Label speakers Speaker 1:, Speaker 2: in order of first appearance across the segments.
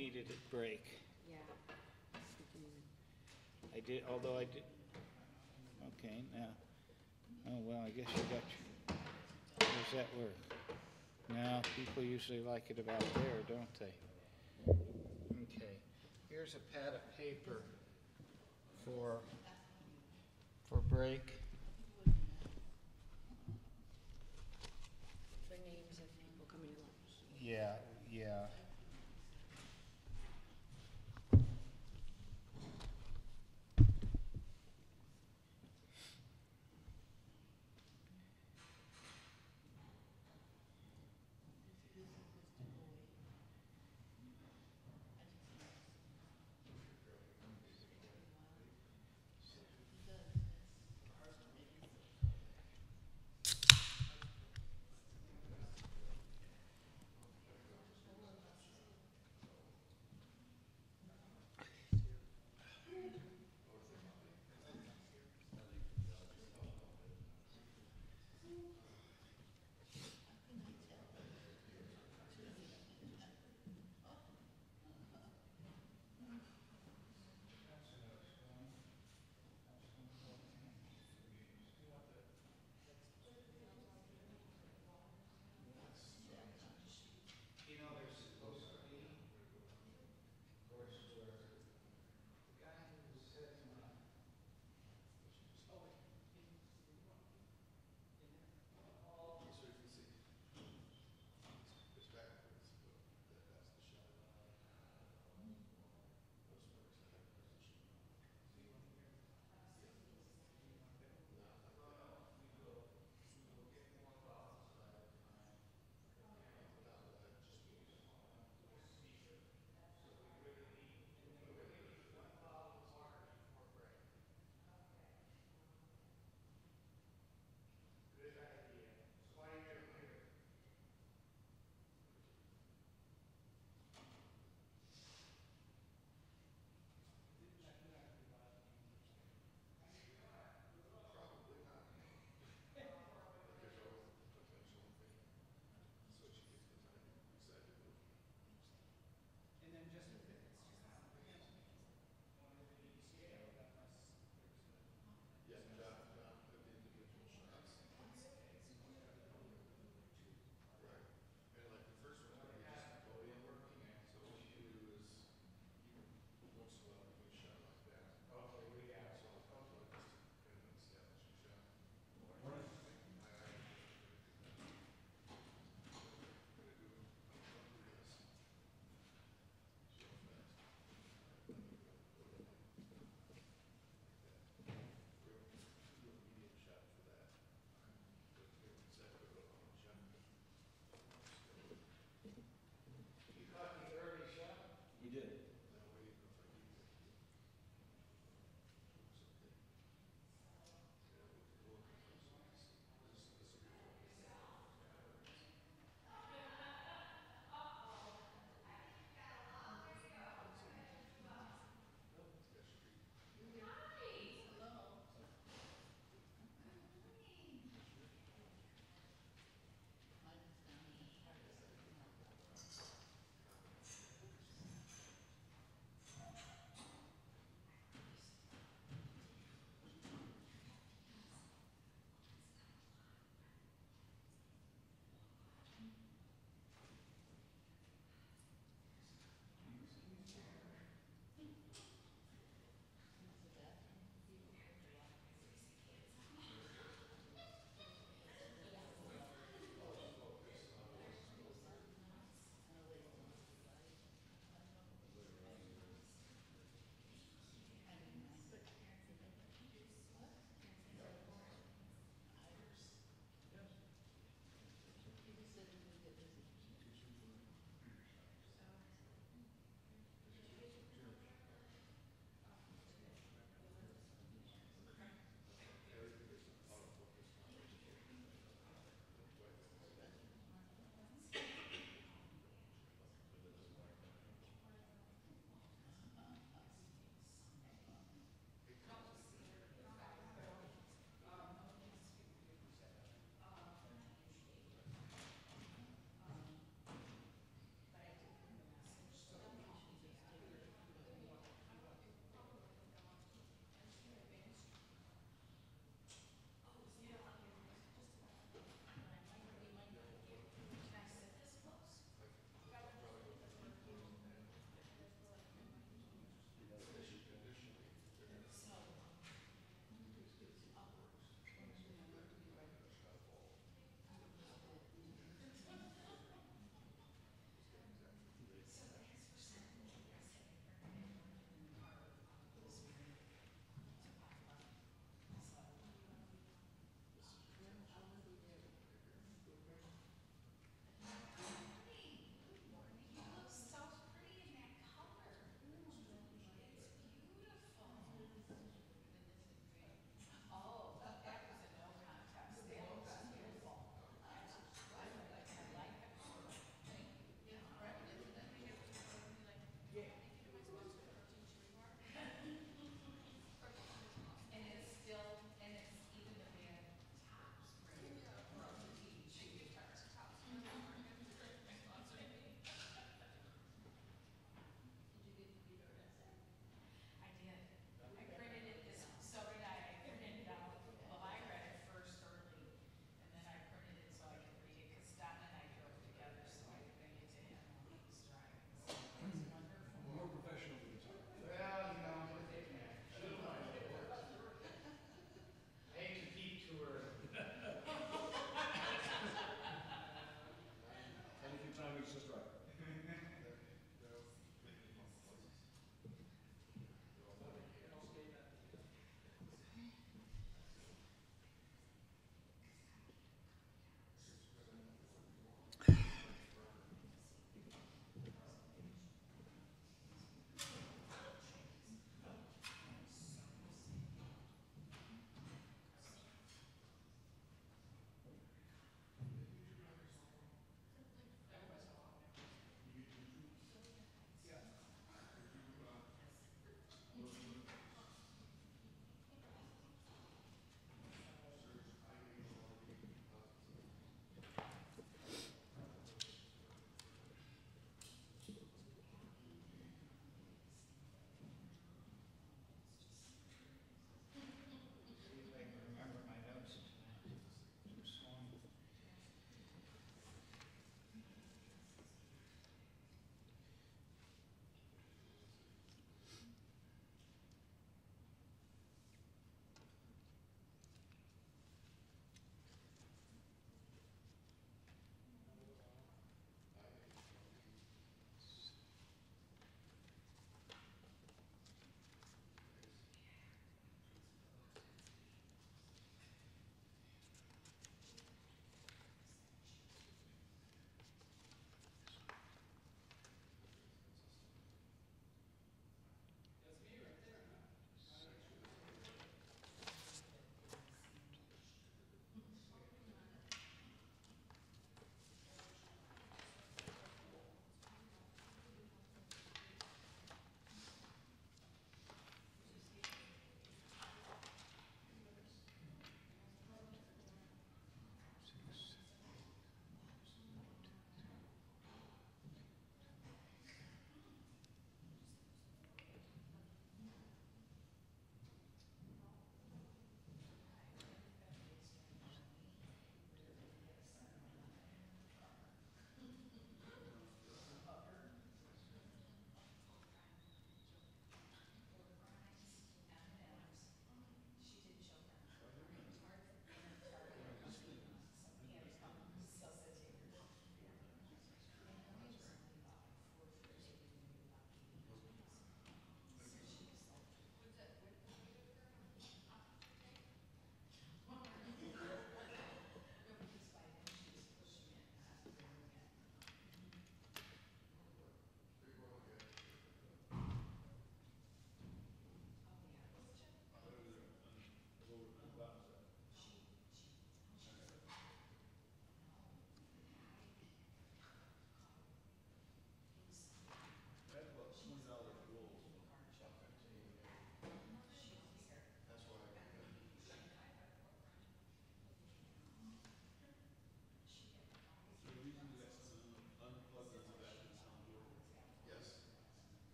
Speaker 1: needed a break.
Speaker 2: Yeah.
Speaker 1: I did, although I did, okay, now, oh, well, I guess you got your, how does that work? Now, people usually like it about there, don't they? Okay, here's a pad of paper for break.
Speaker 2: For names of people coming to lunch.
Speaker 1: Yeah, yeah.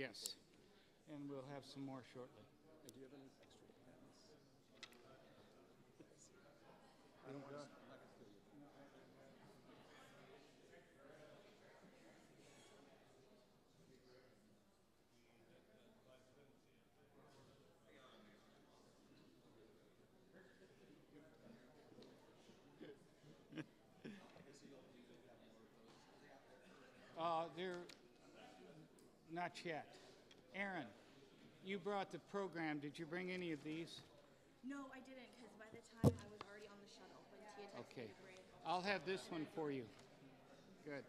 Speaker 1: Yes. And we'll have some more shortly.
Speaker 3: Do you have any extra pens?
Speaker 1: I'm not gonna
Speaker 3: steal your pen.
Speaker 1: They're not yet. Aaron, you brought the program. Did you bring any of these?
Speaker 2: No, I didn't, because by the time I was already on the shuttle when Tia texted
Speaker 1: Okay.
Speaker 2: me to bring.
Speaker 1: I'll have this one for you. Good.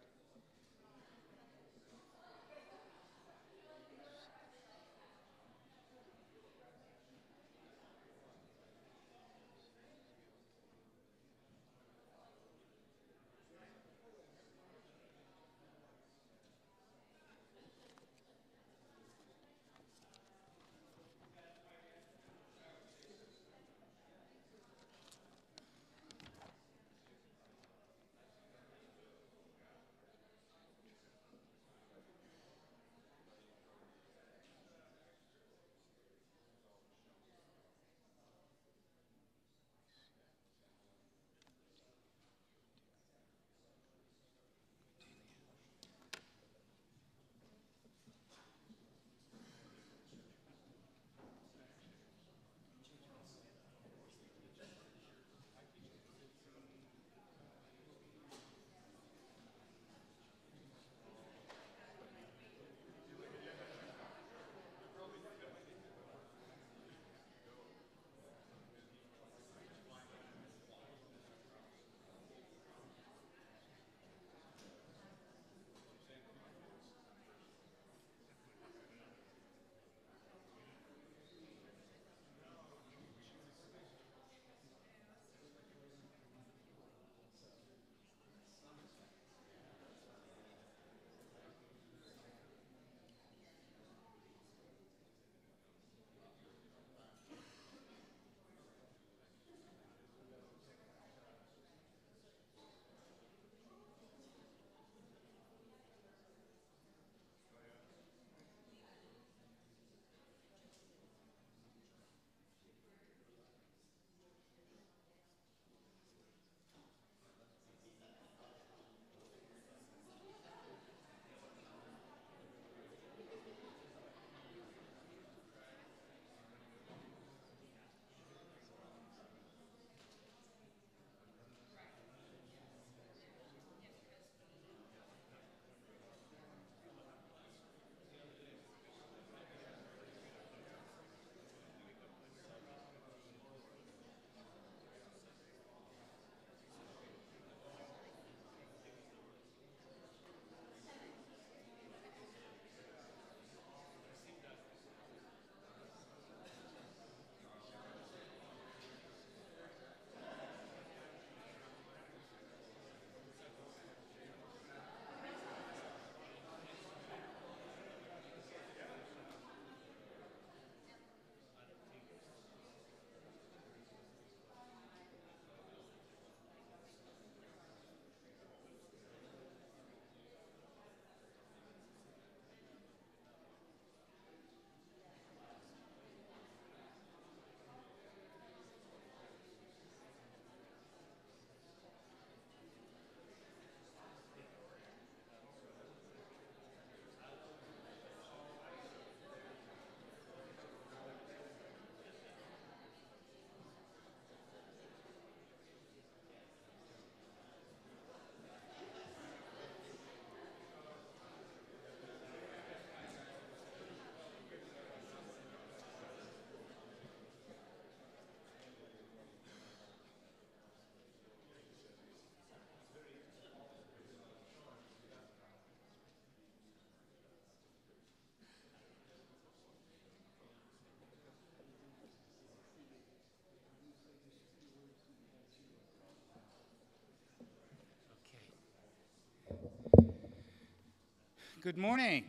Speaker 1: Good morning.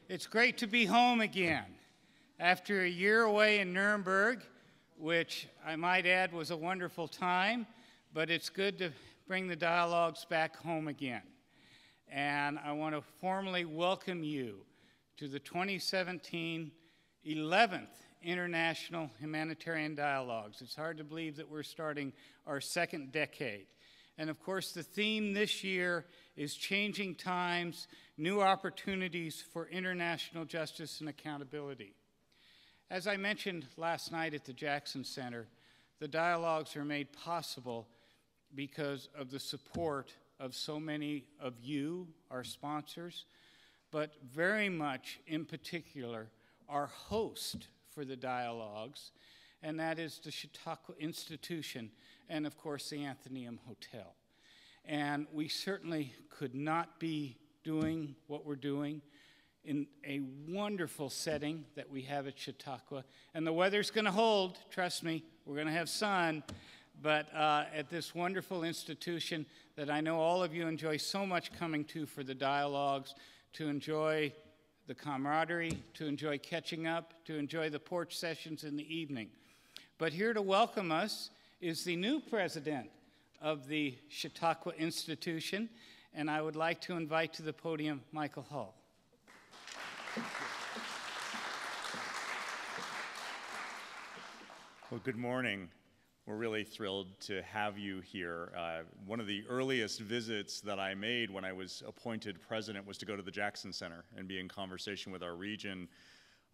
Speaker 1: It's great to be home again. After a year away in Nuremberg, which I might add was a wonderful time, but it's good to bring the dialogues back home again. And I want to formally welcome you to the 2017 11th International Humanitarian Dialogs. It's hard to believe that we're starting our second decade. And of course, the theme this year is changing times, new opportunities for international justice and accountability. As I mentioned last night at the Jackson Center, the dialogues are made possible because of the support of so many of you, our sponsors, but very much in particular, our host for the dialogues, and that is the Chautauqua Institution and, of course, the Athenaeum Hotel. And we certainly could not be doing what we're doing in a wonderful setting that we have at Chautauqua. And the weather's going to hold, trust me, we're going to have sun, but at this wonderful institution that I know all of you enjoy so much coming to for the dialogues, to enjoy the camaraderie, to enjoy catching up, to enjoy the porch sessions in the evening. But here to welcome us is the new president of the Chautauqua Institution, and I would like to invite to the podium Michael Hull.
Speaker 4: Well, good morning. We're really thrilled to have you here. One of the earliest visits that I made when I was appointed president was to go to the Jackson Center and be in conversation with our region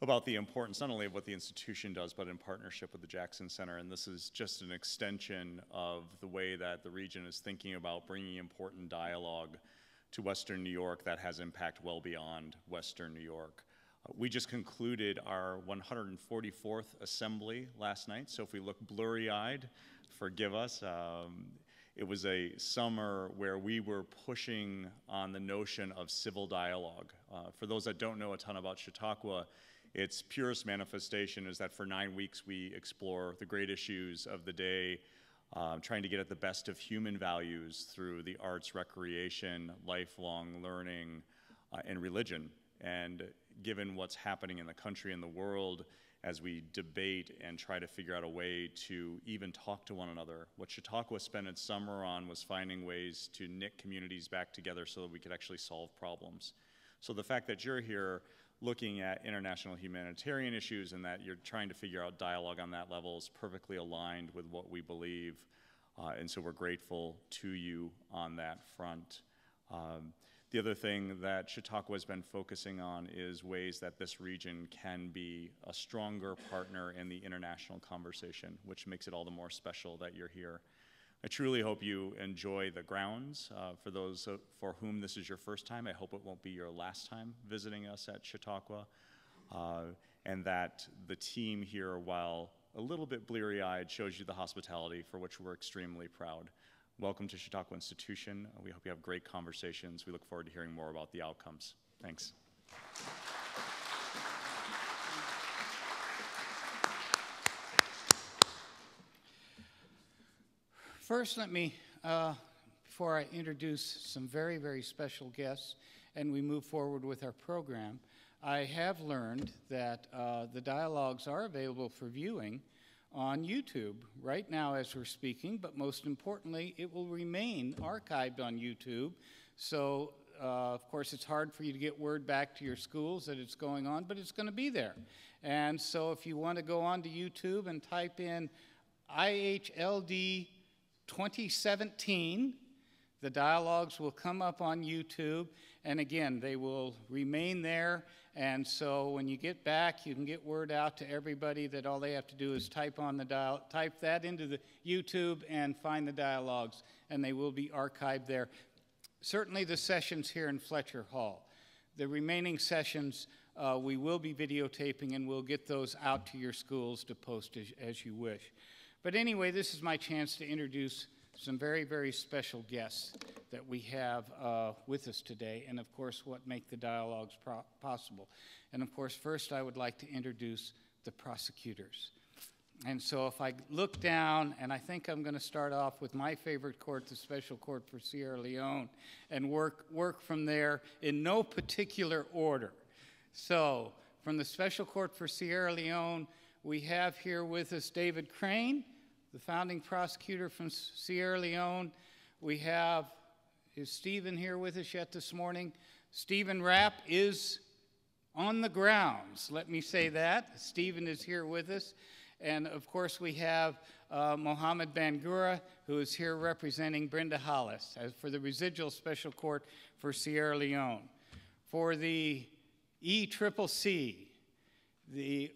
Speaker 4: about the importance not only of what the institution does, but in partnership with the Jackson Center. And this is just an extension of the way that the region is thinking about bringing important dialogue to Western New York that has impact well beyond Western New York. We just concluded our 144th assembly last night, so if we look blurry-eyed, forgive us. It was a summer where we were pushing on the notion of civil dialogue. For those that don't know a ton about Chautauqua, its purest manifestation is that for 9 weeks we explore the great issues of the day, trying to get at the best of human values through the arts, recreation, lifelong learning, and religion. And given what's happening in the country and the world as we debate and try to figure out a way to even talk to one another, what Chautauqua spent its summer on was finding ways to knit communities back together so that we could actually solve problems. So the fact that you're here looking at international humanitarian issues and that you're trying to figure out dialogue on that level is perfectly aligned with what we believe. And so we're grateful to you on that front. The other thing that Chautauqua has been focusing on is ways that this region can be a stronger partner in the international conversation, which makes it all the more special that you're here. I truly hope you enjoy the grounds. For those for whom this is your first time, I hope it won't be your last time visiting us at Chautauqua, and that the team here, while a little bit bleary-eyed, shows you the hospitality for which we're extremely proud. Welcome to Chautauqua Institution. We hope you have great conversations. We look forward to hearing more about the outcomes. Thanks.
Speaker 1: First, let me, before I introduce some very, very special guests and we move forward with our program, I have learned that the dialogues are available for viewing on YouTube right now as we're speaking, but most importantly, it will remain archived on YouTube. So, of course, it's hard for you to get word back to your schools that it's going on, but it's going to be there. And so if you want to go onto YouTube and type in IHLD 2017, the dialogues will come up on YouTube, and again, they will remain there. And so when you get back, you can get word out to everybody that all they have to do is type that into the YouTube and find the dialogues, and they will be archived there. Certainly the sessions here in Fletcher Hall. The remaining sessions we will be videotaping, and we'll get those out to your schools to post as you wish. But anyway, this is my chance to introduce some very, very special guests that we have with us today, and of course what make the dialogues possible. And of course, first I would like to introduce the prosecutors. And so if I look down, and I think I'm going to start off with my favorite court, the Special Court for Sierra Leone, and work from there in no particular order. So from the Special Court for Sierra Leone, we have here with us David Crane, the founding prosecutor from Sierra Leone. We have, is Stephen here with us yet this morning? Stephen Rapp is on the grounds. Let me say that. Stephen is here with us. And of course, we have Mohammed Bangura, who is here representing Brenda Hollis for the Residual Special Court for Sierra Leone. For the ECCC,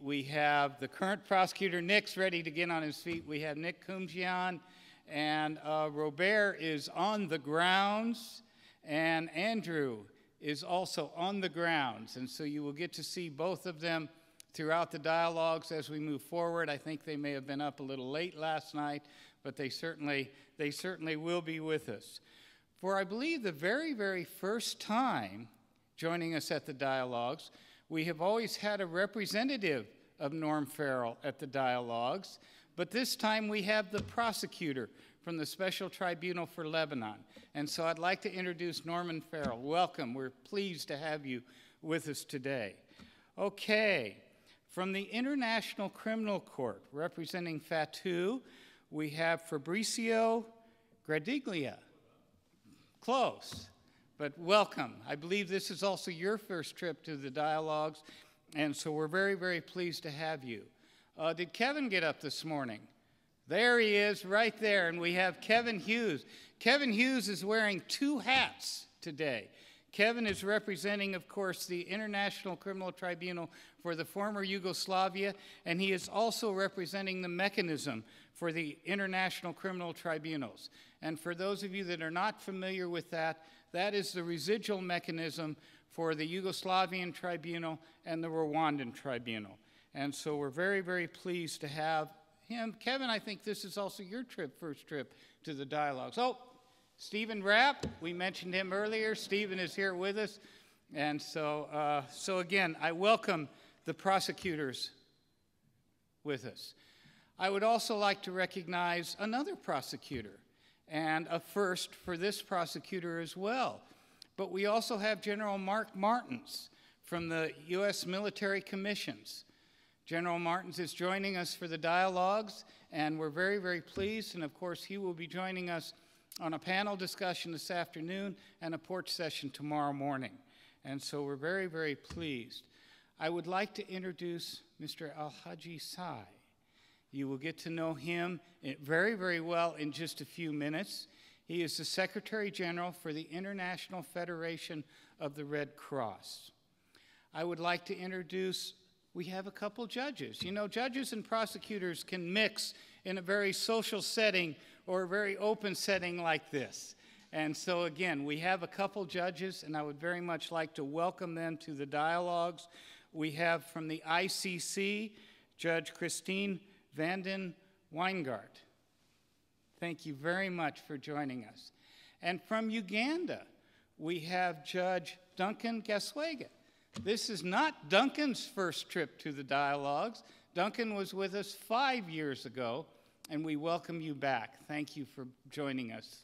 Speaker 1: we have the current prosecutor, Nick's ready to get on his feet. We have Nick Kumjian, and Robert is on the grounds, and Andrew is also on the grounds. And so you will get to see both of them throughout the dialogues as we move forward. I think they may have been up a little late last night, but they certainly will be with us. For I believe the very, very first time joining us at the dialogues, we have always had a representative of Norm Farrell at the dialogues, but this time we have the prosecutor from the Special Tribunal for Lebanon. And so I'd like to introduce Norman Farrell. Welcome. We're pleased to have you with us today. Okay. From the International Criminal Court, representing Fatu, we have Fabrizio Gradiglia. Close, but welcome. I believe this is also your first trip to the dialogues, and so we're very, very pleased to have you. Did Kevin get up this morning? There he is, right there, and we have Kevin Hughes. Kevin Hughes is wearing two hats today. Kevin is representing, of course, the International Criminal Tribunal for the former Yugoslavia, and he is also representing the mechanism for the International Criminal Tribunals. And for those of you that are not familiar with that, that is the residual mechanism for the Yugoslavian Tribunal and the Rwandan Tribunal. And so we're very, very pleased to have him. Kevin, I think this is also your first trip to the dialogues. Oh, Stephen Rapp, we mentioned him earlier. Stephen is here with us. And so, again, I welcome the prosecutors with us. I would also like to recognize another prosecutor, and a first for this prosecutor as well. But we also have General Mark Martins from the U.S. Military Commissions. General Martins is joining us for the dialogues, and we're very, very pleased. And of course, he will be joining us on a panel discussion this afternoon and a porch session tomorrow morning. And so we're very, very pleased. I would like to introduce Mr. Al-Haji Sai. You will get to know him very, very well in just a few minutes. He is the Secretary General for the International Federation of the Red Cross. I would like to introduce, we have a couple judges. You know, judges and prosecutors can mix in a very social setting or a very open setting like this. And so again, we have a couple judges, and I would very much like to welcome them to the dialogues. We have from the ICC, Judge Christine Vanden Weingart. Thank you very much for joining us. And from Uganda, we have Judge Duncan Gaswega. This is not Duncan's first trip to the dialogues. Duncan was with us 5 years ago, and we welcome you back. Thank you for joining us.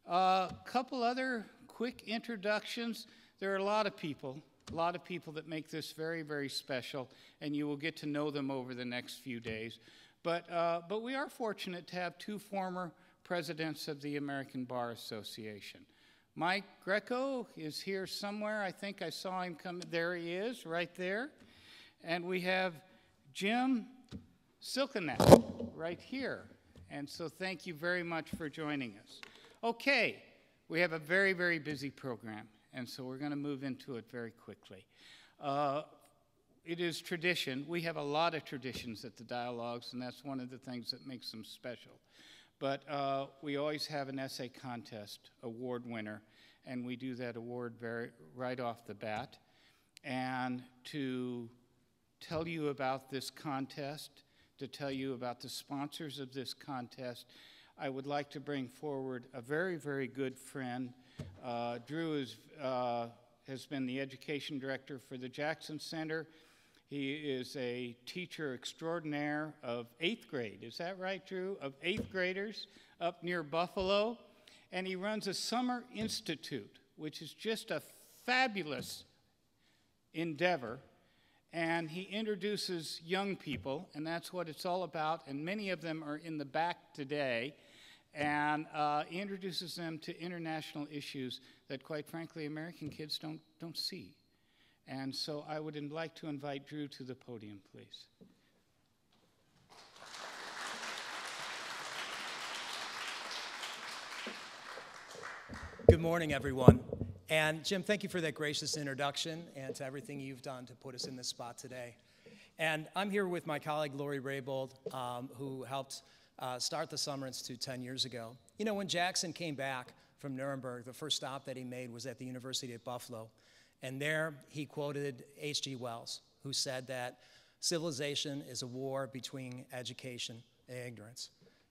Speaker 1: A couple other quick introductions. There are a lot of people that make this very, very special, and you will get to know them over the next few days. But we are fortunate to have two former presidents of the American Bar Association. Mike Greco is here somewhere. I think I saw him come. There he is, right there. And we have Jim Silkenak right here. And so thank you very much for joining us. Okay, we have a very, very busy program, and so we're going to move into it very quickly. It is tradition. We have a lot of traditions at the dialogues, and that's one of the things that makes them special. But we always have an essay contest award winner, and we do that award right off the bat. And to tell you about this contest, to tell you about the sponsors of this contest, I would like to bring forward a very, very good friend. Drew has been the education director for the Jackson Center. He is a teacher extraordinaire of 8th grade. Is that right, Drew? Of 8th graders up near Buffalo. And he runs a summer institute, which is just a fabulous endeavor. And he introduces young people, and that's what it's all about. And many of them are in the back today. And he introduces them to international issues that, quite frankly, American kids don't see. And so I would like to invite Drew to the podium, please.
Speaker 5: Good morning, everyone. And Jim, thank you for that gracious introduction and to everything you've done to put us in this spot today. And I'm here with my colleague, Lori Raybould, who helped start the Summer Institute 10 years ago. You know, when Jackson came back from Nuremberg, the first stop that he made was at the University of Buffalo. And there he quoted H.G. Wells, who said that civilization is a war between education and ignorance.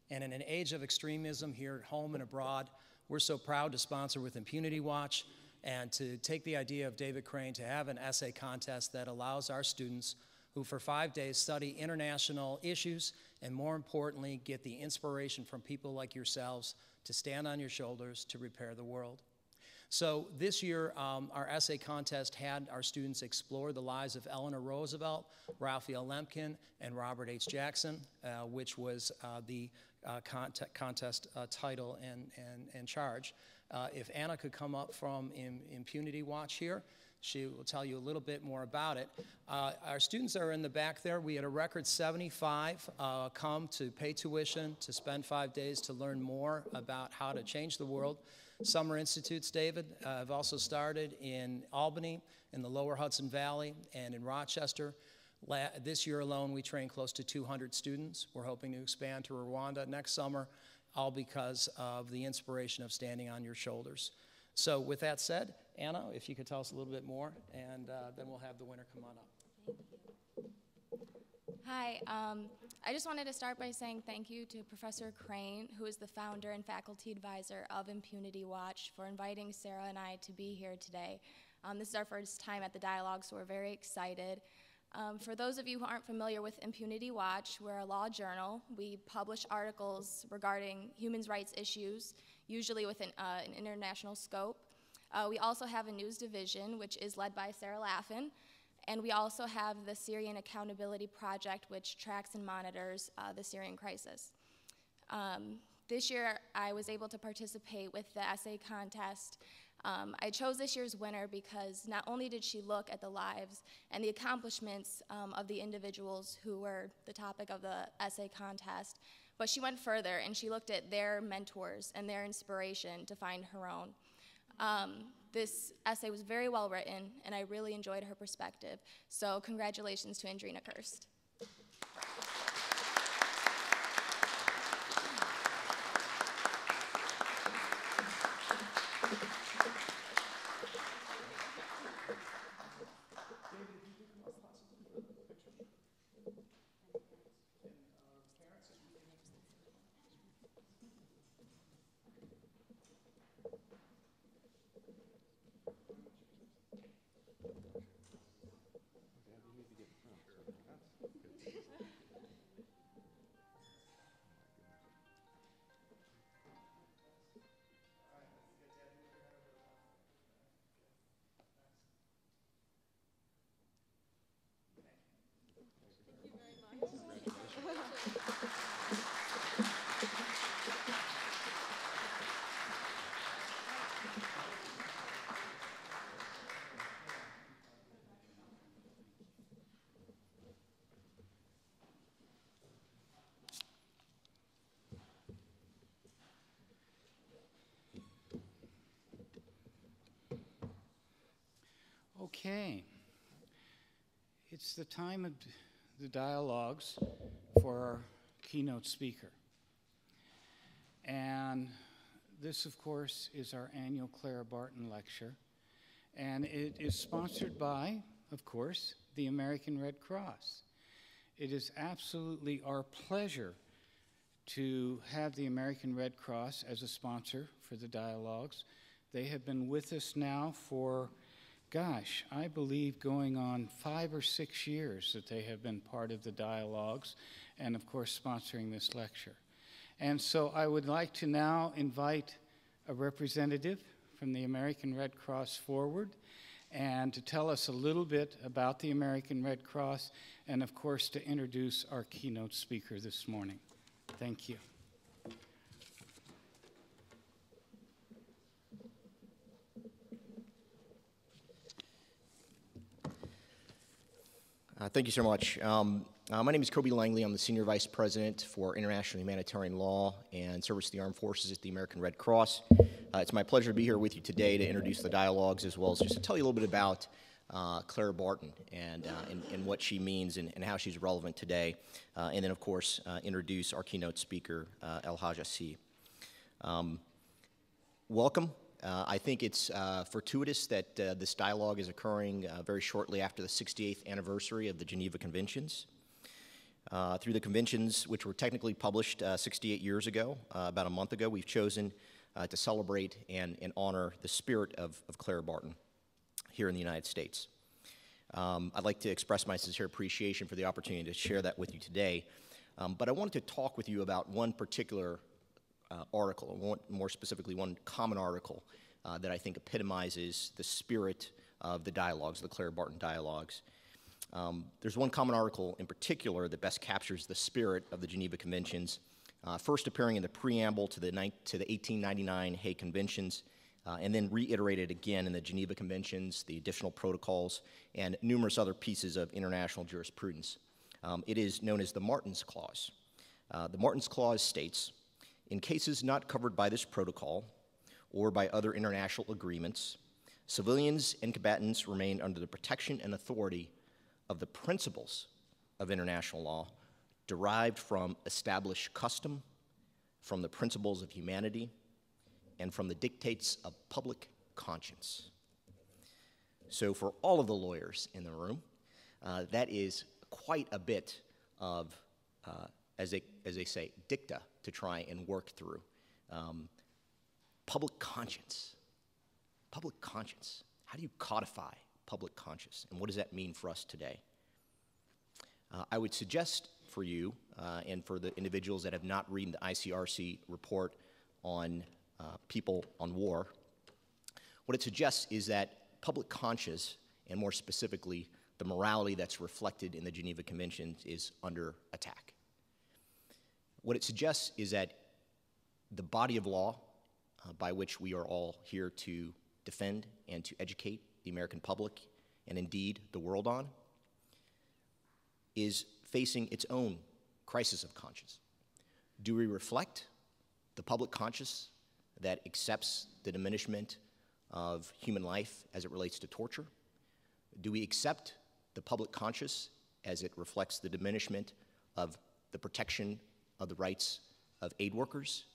Speaker 5: And in an age of extremism here at home and abroad, we're so proud to sponsor with Impunity Watch and to take the idea of David Crane to have an essay contest that allows our students who for 5 days study international issues and more importantly get the inspiration from people like yourselves to stand on your shoulders to repair the world. So this year, our essay contest had our students explore the lives of Eleanor Roosevelt, Raphael Lemkin, and Robert H. Jackson, which was the contest title and charge. If Anna could come up from Impunity Watch here, she will tell you a little bit more about it. Our students are in the back there. We had a record 75 come to pay tuition, to spend 5 days to learn more about how to change the world. Summer Institutes, David, have also started in Albany, in the Lower Hudson Valley, and in Rochester. This year alone, we trained close to 200 students. We're hoping to expand to Rwanda next summer, all because of the inspiration of standing on your shoulders. So with that said, Anna, if you could tell us a little bit more, and then we'll have the winner come on up.
Speaker 2: Hi, I just wanted to start by saying thank you to Professor Crane, who is the founder and faculty advisor of Impunity Watch, for inviting Sarah and I to be here today. This is our first time at the Dialogue, so we're very excited. For those of you who aren't familiar with Impunity Watch, we're a law journal. We publish articles regarding human rights issues, usually with an international scope. We also have a news division, which is led by Sarah Laffin. And we also have the Syrian Accountability Project, which tracks and monitors the Syrian crisis. This year, I was able to participate with the essay contest. I chose this year's winner because not only did she look at the lives and the accomplishments of the individuals who were the topic of the essay contest, but she went further and she looked at their mentors and their inspiration to find her own. This essay was very well written, and I really enjoyed her perspective. So congratulations to Andrina Kirst.
Speaker 1: Okay. It's the time of the dialogues for our keynote speaker. And this, of course, is our annual Clara Barton Lecture. And it is sponsored by, of course, the American Red Cross. It is absolutely our pleasure to have the American Red Cross as a sponsor for the dialogues. They have been with us now for, gosh, I believe going on 5 or 6 years that they have been part of the dialogues and, of course, sponsoring this lecture. And so I would like to now invite a representative from the American Red Cross forward and to tell us a little bit about the American Red Cross and, of course, to introduce our keynote speaker this morning. Thank you.
Speaker 6: Thank you so much. My name is Kobe Langley. I'm the Senior Vice President for International Humanitarian Law and Service to the Armed Forces at the American Red Cross. It's my pleasure to be here with you today to introduce the dialogues, as well as just to tell you a little bit about Clara Barton and what she means and how she's relevant today. And then, of course, introduce our keynote speaker, El-Hajj. Welcome. I think it's fortuitous that this dialogue is occurring very shortly after the 68th anniversary of the Geneva Conventions. Through the conventions, which were technically published 68 years ago, about a month ago, we've chosen to celebrate and honor the spirit of Clara Barton here in the United States. I'd like to express my sincere appreciation for the opportunity to share that with you today. But I wanted to talk with you about one particular article, or more specifically, one common article that I think epitomizes the spirit of the dialogues, the Clara Barton dialogues. There's one common article in particular that best captures the spirit of the Geneva Conventions, first appearing in the preamble to the 1899 Hague Conventions, and then reiterated again in the Geneva Conventions, the additional protocols, and numerous other pieces of international jurisprudence. It is known as the Martens Clause. The Martens Clause states, "In cases not covered by this protocol or by other international agreements, civilians and combatants remain under the protection and authority of the principles of international law derived from established custom, from the principles of humanity, and from the dictates of public conscience." So for all of the lawyers in the room, that is quite a bit of, as they say, dicta to try and work through. Public conscience. Public conscience. How do you codify public conscience, and what does that mean for us today? I would suggest for you, and for the individuals that have not read the ICRC report on people on war, what it suggests is that public conscience, and more specifically, the morality that's reflected in the Geneva Conventions, is under attack. What it suggests is that the body of law by which we are all here to defend and to educate the American public, and indeed the world on, is facing its own crisis of conscience. Do we reflect the public conscience that accepts the diminishment of human life as it relates to torture? Do we accept the public conscience as it reflects the diminishment of the protection of the rights of aid workers?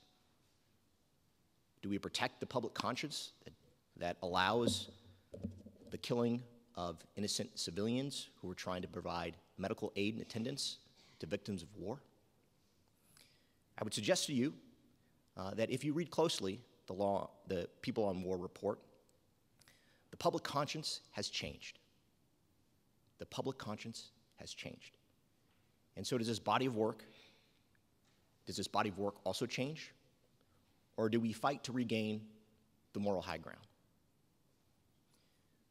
Speaker 6: Do we protect the public conscience that allows the killing of innocent civilians who are trying to provide medical aid and attendance to victims of war? I would suggest to you that if you read closely the People on War report, the public conscience has changed. The public conscience has changed. And so does this body of work. Does this body of work also change? Or do we fight to regain the moral high ground?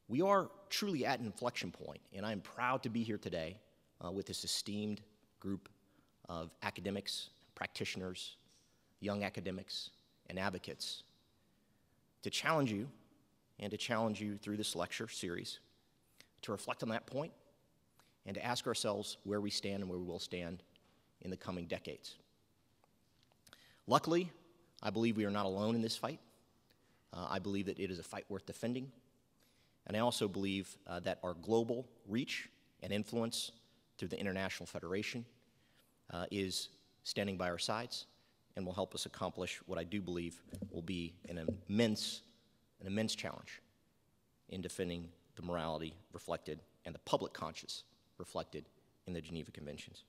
Speaker 6: We are truly at an inflection point, and I am proud to be here today with this esteemed group of academics, practitioners, young academics, and advocates to challenge you, and to challenge you through this lecture series to reflect on that point and to ask ourselves where we stand and where we will stand in the coming decades. Luckily, I believe we are not alone in this fight. I believe that it is a fight worth defending. And I also believe that our global reach and influence through the International Federation is standing by our sides and will help us accomplish what I do believe will be an immense challenge in defending the morality reflected and the public conscience reflected in the Geneva Conventions.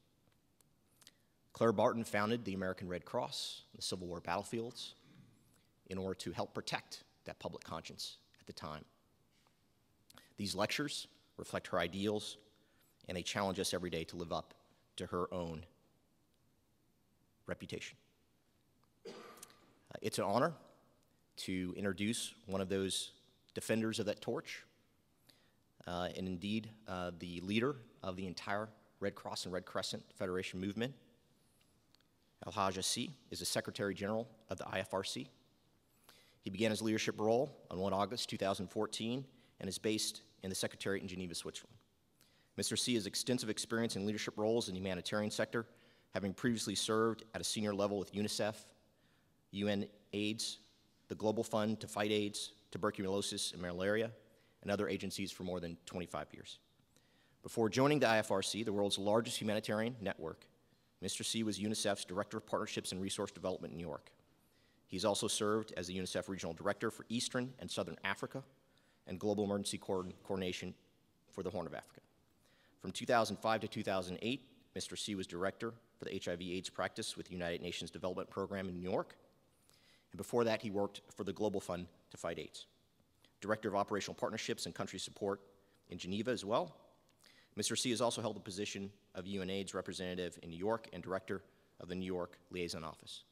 Speaker 6: Clara Barton founded the American Red Cross in the Civil War battlefields in order to help protect that public conscience at the time. These lectures reflect her ideals, and they challenge us every day to live up to her own reputation. It's an honor to introduce one of those defenders of that torch, and indeed the leader of the entire Red Cross and Red Crescent Federation movement. El-Hajj is the Secretary General of the IFRC. He began his leadership role on 1 August 2014 and is based in the Secretariat in Geneva, Switzerland. Mr. C has extensive experience in leadership roles in the humanitarian sector, having previously served at a senior level with UNICEF, UN AIDS, the Global Fund to Fight AIDS, Tuberculosis, and Malaria, and other agencies for more than 25 years. Before joining the IFRC, the world's largest humanitarian network, Mr. C was UNICEF's Director of Partnerships and Resource Development in New York. He's also served as the UNICEF Regional Director for Eastern and Southern Africa and Global Emergency Coordination for the Horn of Africa. From 2005 to 2008, Mr. C was Director for the HIV/AIDS practice with the United Nations Development Program in New York. And before that, he worked for the Global Fund to Fight AIDS. Director of Operational Partnerships and Country Support in Geneva as well. Mr. C has also held the position of UNAIDS representative in New York and Director of the New York Liaison Office.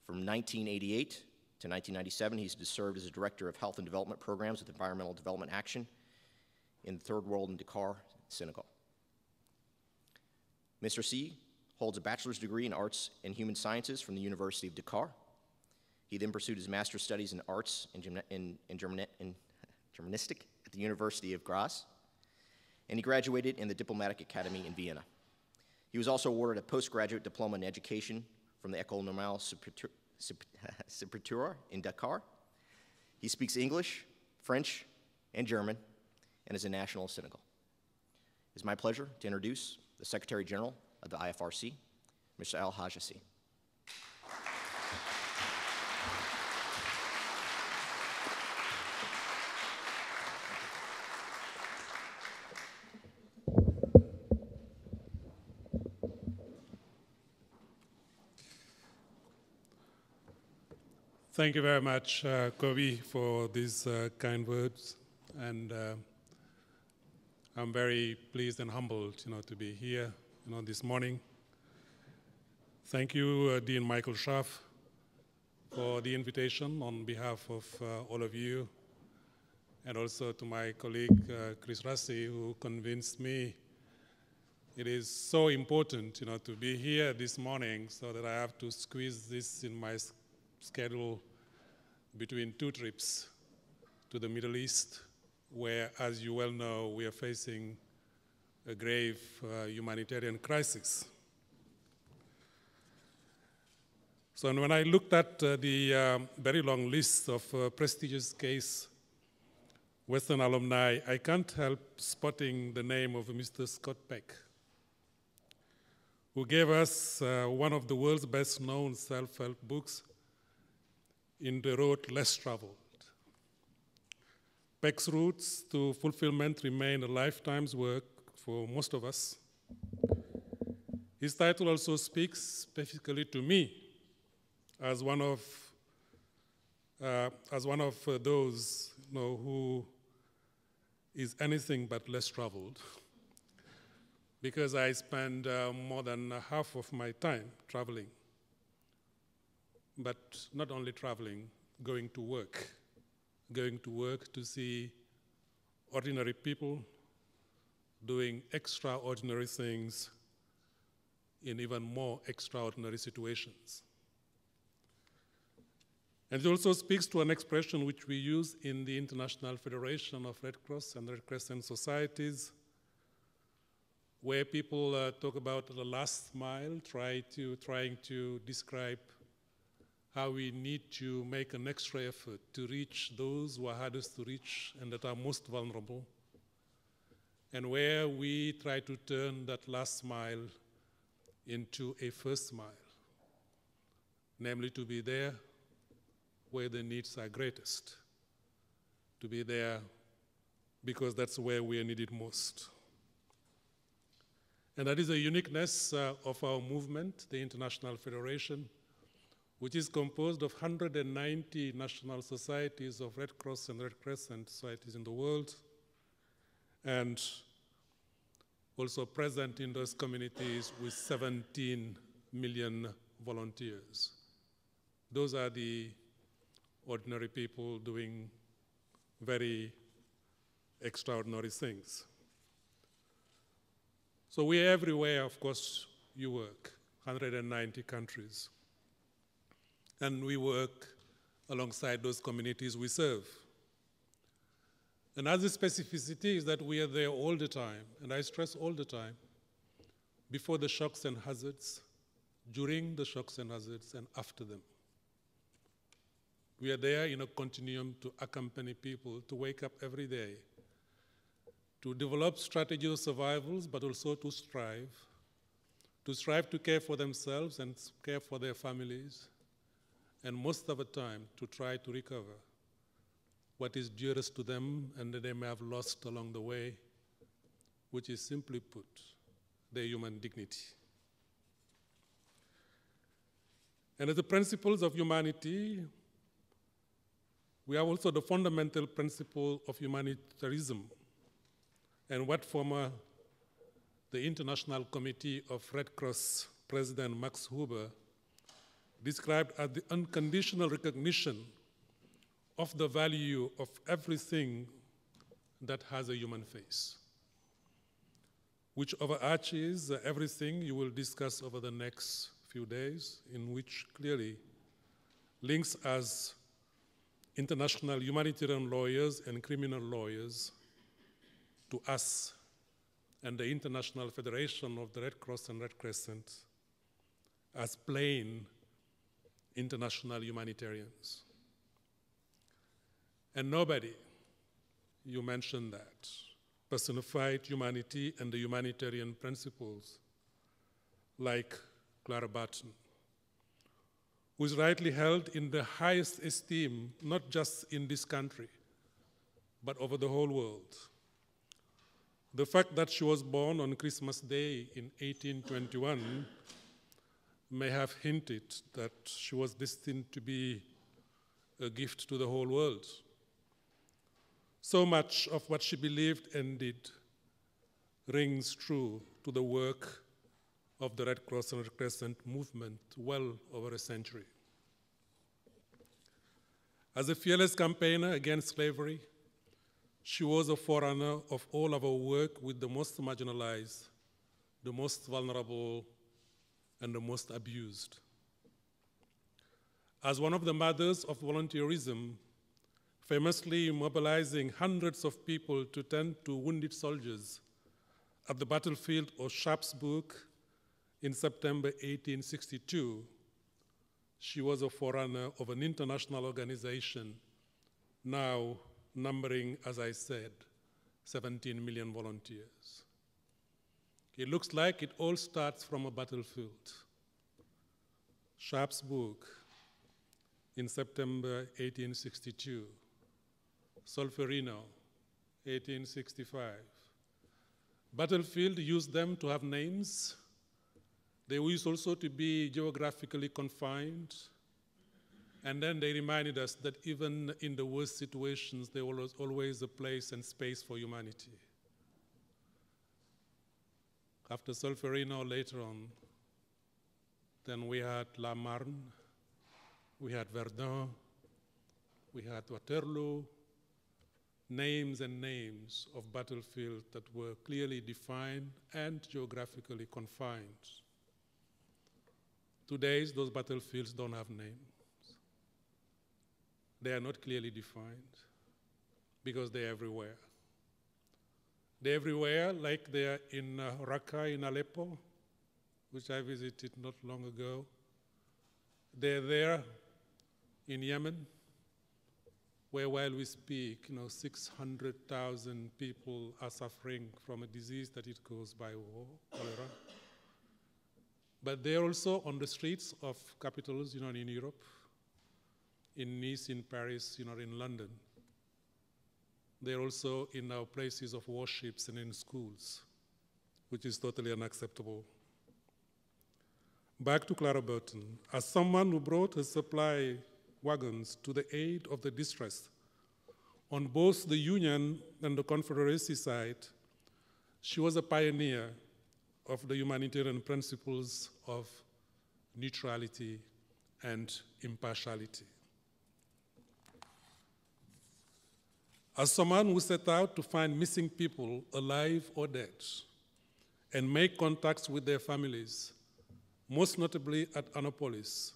Speaker 6: From 1988 to 1997, he's served as a Director of Health and Development Programs with Environmental Development Action in the Third World in Dakar, Senegal. Mr. C holds a bachelor's degree in Arts and Human Sciences from the University of Dakar. He then pursued his master's studies in Arts and Germanistic at the University of Graz, and he graduated in the Diplomatic Academy in Vienna. He was also awarded a postgraduate diploma in education from the École Normale Supérieure in Dakar. He speaks English, French, and German, and is a national of Senegal. It's my pleasure to introduce the Secretary General of the IFRC, Mr. Al-Hajasi.
Speaker 7: Thank you very much, Kobe, for these kind words. And I'm very pleased and humbled, to be here, this morning. Thank you, Dean Michael Schaff, for the invitation on behalf of all of you, and also to my colleague, Chris Rassi, who convinced me it is so important, to be here this morning so that I have to squeeze this in my schedule between two trips to the Middle East, where, as you well know, we are facing a grave humanitarian crisis. So when I looked at the very long list of prestigious case Western alumni, I can't help spotting the name of Mr. Scott Peck, who gave us one of the world's best-known self-help books, In the Road Less Traveled. Peck's roots to fulfillment remain a lifetime's work for most of us. His title also speaks specifically to me as one of those who is anything but less traveled, because I spend more than half of my time traveling. But not only traveling, going to work to see ordinary people doing extraordinary things in even more extraordinary situations. And it also speaks to an expression which we use in the International Federation of Red Cross and Red Crescent Societies, where people talk about the last mile, trying to describe how we need to make an extra effort to reach those who are hardest to reach and that are most vulnerable, and where we try to turn that last mile into a first mile, namely to be there where the needs are greatest, to be there because that's where we are needed most. And that is a uniqueness of our movement, the International Federation, which is composed of 190 national societies of Red Cross and Red Crescent societies in the world, and also present in those communities with 17 million volunteers. Those are the ordinary people doing very extraordinary things. So we are everywhere, of course, you work, 190 countries. And we work alongside those communities we serve. Another specificity is that we are there all the time, and I stress all the time, before the shocks and hazards, during the shocks and hazards, and after them. We are there in a continuum to accompany people to wake up every day, to develop strategies of survival, but also to strive to care for themselves and care for their families, and most of the time to try to recover what is dearest to them and that they may have lost along the way, which is simply put, their human dignity. And as the principles of humanity, we have also the fundamental principle of humanitarianism, and what the International Committee of Red Cross President Max Huber described as the unconditional recognition of the value of everything that has a human face, which overarches everything you will discuss over the next few days, in which clearly links as international humanitarian lawyers and criminal lawyers to us and the International Federation of the Red Cross and Red Crescent as plain international humanitarians. And nobody, you mentioned that, personified humanity and the humanitarian principles like Clara Barton, who is rightly held in the highest esteem, not just in this country, but over the whole world. The fact that she was born on Christmas Day in 1821 may have hinted that she was destined to be a gift to the whole world. So much of what she believed and did rings true to the work of the Red Cross and Red Crescent movement well over a century. As a fearless campaigner against slavery, she was a forerunner of all of our work with the most marginalized, the most vulnerable, and the most abused. As one of the mothers of volunteerism, famously mobilizing hundreds of people to tend to wounded soldiers at the battlefield of Sharpsburg in September 1862, she was a forerunner of an international organization now numbering, as I said, 17 million volunteers. It looks like it all starts from a battlefield. Sharpsburg in September 1862, Solferino, 1865. Battlefield used them to have names. They used also to be geographically confined. And then they reminded us that even in the worst situations, there was always a place and space for humanity. After Solferino, later on, then we had La Marne, we had Verdun, we had Waterloo, names and names of battlefields that were clearly defined and geographically confined. Today, those battlefields don't have names. They are not clearly defined because they're everywhere. They're everywhere, like they are in Raqqa in Aleppo, which I visited not long ago. They're there in Yemen, where while we speak, 600,000 people are suffering from a disease that it caused by war, cholera. But they're also on the streets of capitals, in Europe, in Nice, in Paris, in London. They're also in our places of worships and in schools, which is totally unacceptable. Back to Clara Barton. As someone who brought her supply wagons to the aid of the distressed on both the Union and the Confederacy side, she was a pioneer of the humanitarian principles of neutrality and impartiality. As someone who set out to find missing people, alive or dead, and make contacts with their families, most notably at Annapolis,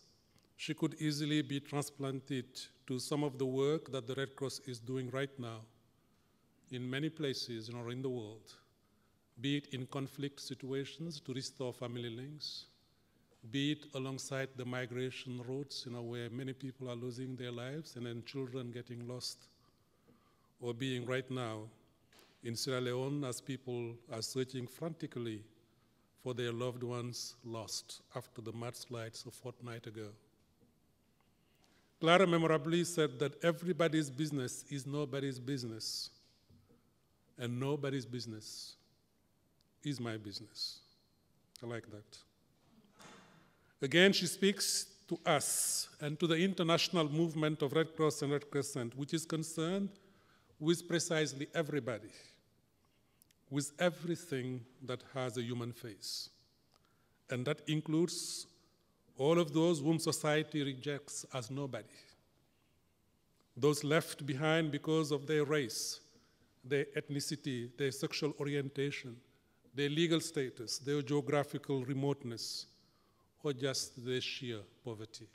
Speaker 7: she could easily be transplanted to some of the work that the Red Cross is doing right now in many places in the world, be it in conflict situations to restore family links, be it alongside the migration routes, where many people are losing their lives and then children getting lost, or being right now in Sierra Leone as people are searching frantically for their loved ones lost after the mudslides a fortnight ago. Clara memorably said that everybody's business is nobody's business, and nobody's business is my business. I like that. Again, she speaks to us and to the international movement of Red Cross and Red Crescent, which is concerned with precisely everybody, with everything that has a human face. And that includes all of those whom society rejects as nobody, those left behind because of their race, their ethnicity, their sexual orientation, their legal status, their geographical remoteness, or just their sheer poverty.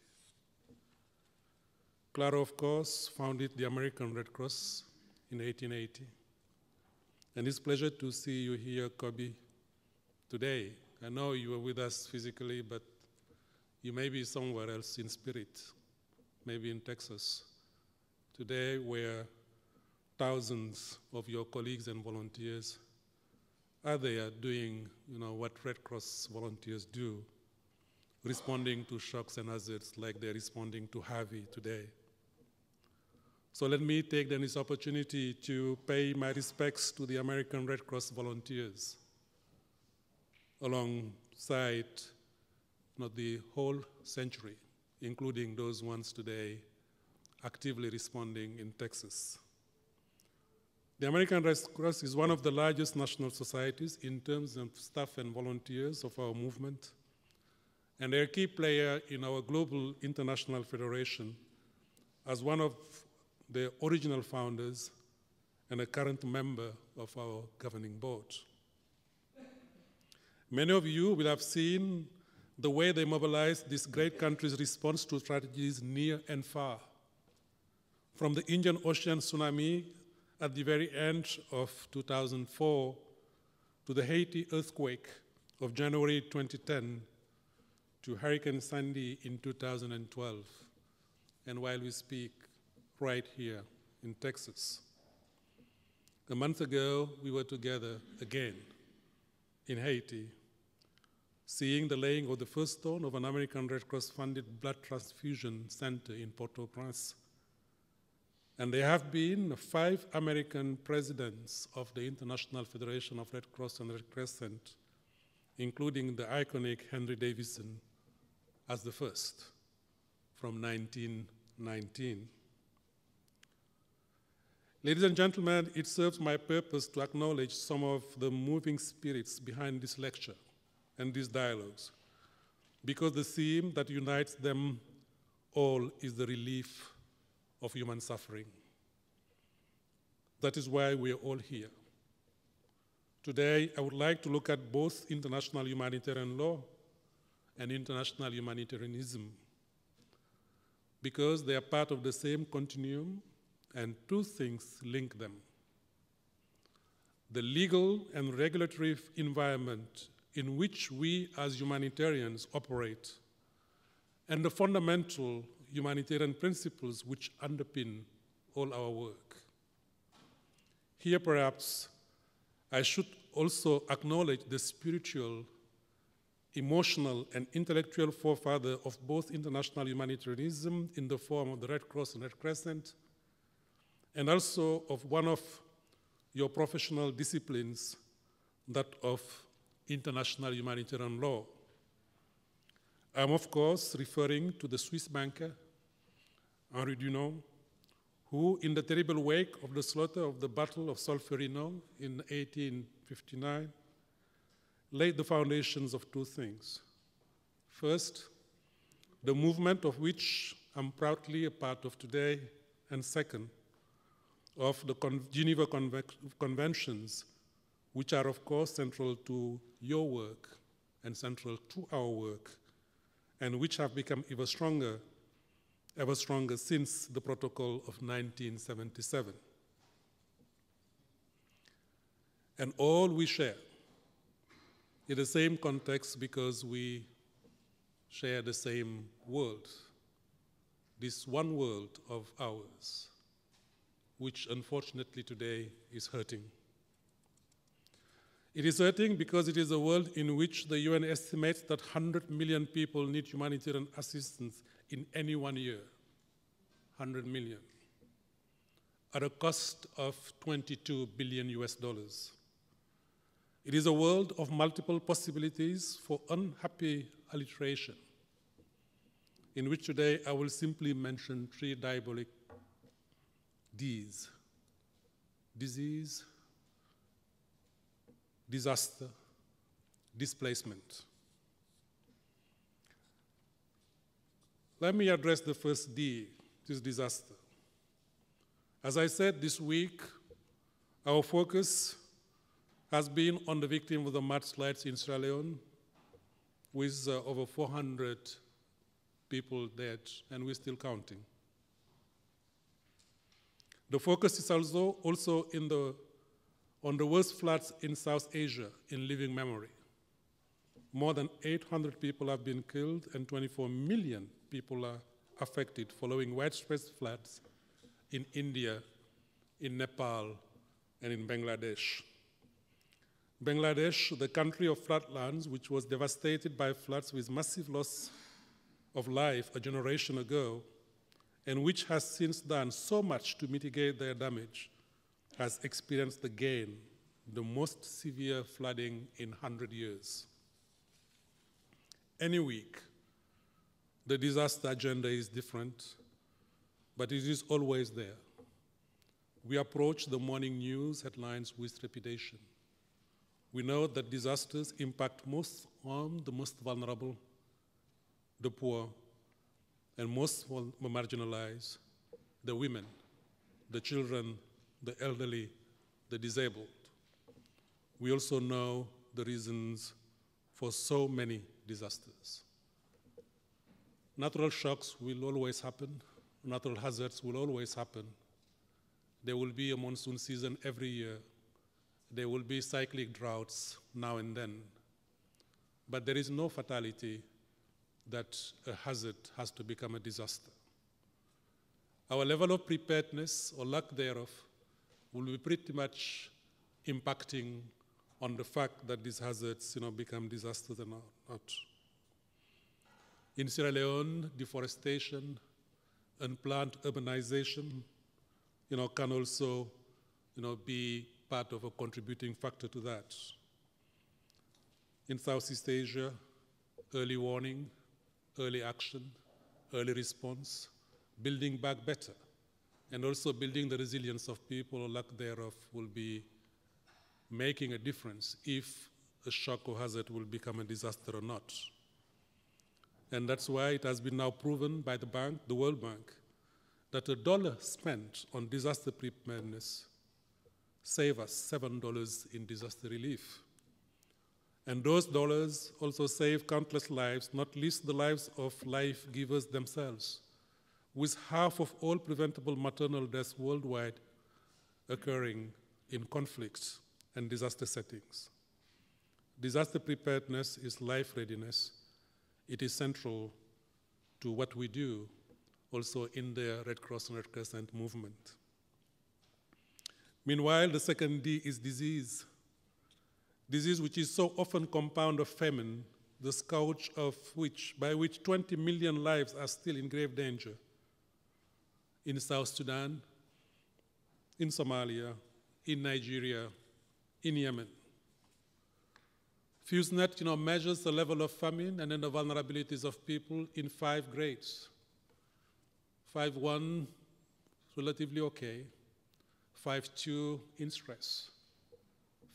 Speaker 7: Clara, of course, founded the American Red Cross in 1880. And it's a pleasure to see you here, Kobe, today. I know you are with us physically, but you may be somewhere else in spirit, maybe in Texas. Today, where thousands of your colleagues and volunteers are there doing what Red Cross volunteers do, responding to shocks and hazards like they're responding to Harvey today. So let me take then this opportunity to pay my respects to the American Red Cross volunteers alongside the whole century, including those ones today actively responding in Texas. The American Red Cross is one of the largest national societies in terms of staff and volunteers of our movement, and they're a key player in our global international federation as one of the original founders and a current member of our governing board. Many of you will have seen the way they mobilized this great country's response to tragedies near and far, from the Indian Ocean tsunami at the very end of 2004 to the Haiti earthquake of January 2010 to Hurricane Sandy in 2012, and while we speak, right here in Texas. A month ago, we were together again in Haiti, seeing the laying of the first stone of an American Red Cross-funded blood transfusion center in Port-au-Prince. And there have been 5 American presidents of the International Federation of Red Cross and Red Crescent, including the iconic Henry Davison as the first from 1919. Ladies and gentlemen, it serves my purpose to acknowledge some of the moving spirits behind this lecture and these dialogues, because the theme that unites them all is the relief of human suffering. That is why we are all here. Today, I would like to look at both international humanitarian law and international humanitarianism, because they are part of the same continuum, and 2 things link them: the legal and regulatory environment in which we as humanitarians operate, and the fundamental humanitarian principles which underpin all our work. Here, perhaps, I should also acknowledge the spiritual, emotional, and intellectual forefather of both international humanitarianism in the form of the Red Cross and Red Crescent, and also of one of your professional disciplines, that of international humanitarian law. I'm, of course, referring to the Swiss banker, Henri Dunant, who, in the terrible wake of the slaughter of the Battle of Solferino in 1859, laid the foundations of 2 things. First, the movement of which I'm proudly a part of today, and second, of the Geneva Conventions, which are, of course, central to your work and central to our work, and which have become ever stronger since the Protocol of 1977. and all we share in the same context because we share the same world, this one world of ours, which unfortunately today is hurting. It is hurting because it is a world in which the UN estimates that 100 million people need humanitarian assistance in any 1 year. 100 million. At a cost of $22 billion US. It is a world of multiple possibilities for unhappy alliteration, in which today I will simply mention 3 diabolic Ds: disease, disaster, displacement. Let me address the first D, this disaster. As I said this week, our focus has been on the victim of the mudslides in Sierra Leone, with over 400 people dead, and we're still counting. The focus is also on the worst floods in South Asia in living memory. More than 800 people have been killed and 24 million people are affected following widespread floods in India, in Nepal, and in Bangladesh. Bangladesh, the country of floodlands, which was devastated by floods with massive loss of life a generation ago, and which has since done so much to mitigate their damage, has experienced again the most severe flooding in 100 years. Any week, the disaster agenda is different, but it is always there. We approach the morning news headlines with trepidation. We know that disasters impact most on the most vulnerable, the poor, and most marginalized, the women, the children, the elderly, the disabled. We also know the reasons for so many disasters. Natural shocks will always happen. Natural hazards will always happen. There will be a monsoon season every year. There will be cyclic droughts now and then. But there is no fatality that a hazard has to become a disaster. Our level of preparedness, or lack thereof, will be pretty much impacting on the fact that these hazards become disasters or not. In Sierra Leone, deforestation, unplanned urbanization, can also be part of a contributing factor to that. In Southeast Asia, early warning, early action, early response, building back better, and also building the resilience of people or lack thereof will be making a difference if a shock or hazard will become a disaster or not. And that's why it has been now proven by the bank, the World Bank, that $1 spent on disaster preparedness saves us $7 in disaster relief. And those dollars also save countless lives, not least the lives of life givers themselves, with half of all preventable maternal deaths worldwide occurring in conflicts and disaster settings. Disaster preparedness is life readiness. It is central to what we do also in the Red Cross and Red Crescent movement. Meanwhile, the second D is disease. Disease which is so often compound of famine, the scourge of by which 20 million lives are still in grave danger. In South Sudan, in Somalia, in Nigeria, in Yemen. FuseNet measures the level of famine and then the vulnerabilities of people in 5 grades. 5.1, relatively okay. 5.2, in stress.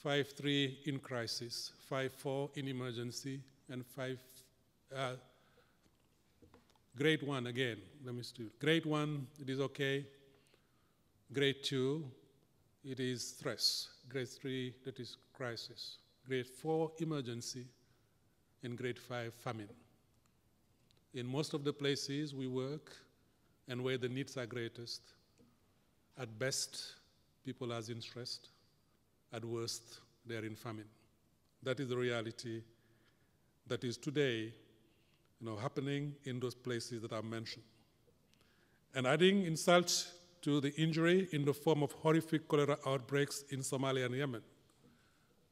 Speaker 7: 5.3, in crisis. 5.4, in emergency. And grade 1 again, let me do it. Grade 1, it is okay. Grade 2, it is stress. Grade 3, that is crisis. Grade 4, emergency. And grade 5, famine. In most of the places we work and where the needs are greatest, at best, people are in stress. At worst, they are in famine. That is the reality that is today happening in those places that I mentioned. And adding insult to the injury in the form of horrific cholera outbreaks in Somalia and Yemen.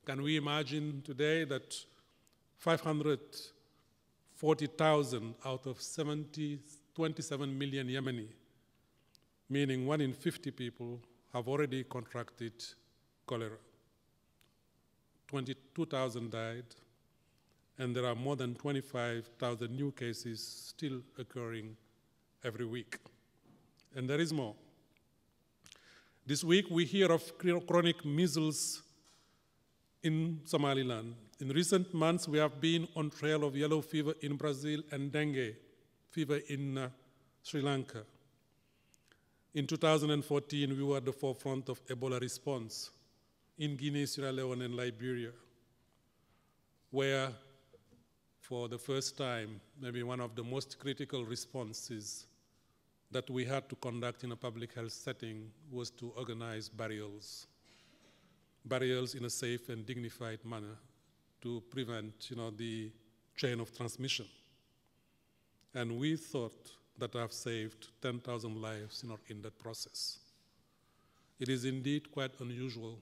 Speaker 7: Can we imagine today that 540,000 out of 27 million Yemeni, meaning 1 in 50 people, have already contracted cholera. 22,000 died, and there are more than 25,000 new cases still occurring every week. And there is more. This week we hear of chronic measles in Somaliland. In recent months we have been on trail of yellow fever in Brazil and dengue fever in Sri Lanka. In 2014 we were at the forefront of Ebola response in Guinea, Sierra Leone, and Liberia, where for the first time, maybe one of the most critical responses that we had to conduct in a public health setting was to organize burials in a safe and dignified manner to prevent the chain of transmission. And we thought that I've saved 10,000 lives in that process. It is indeed quite unusual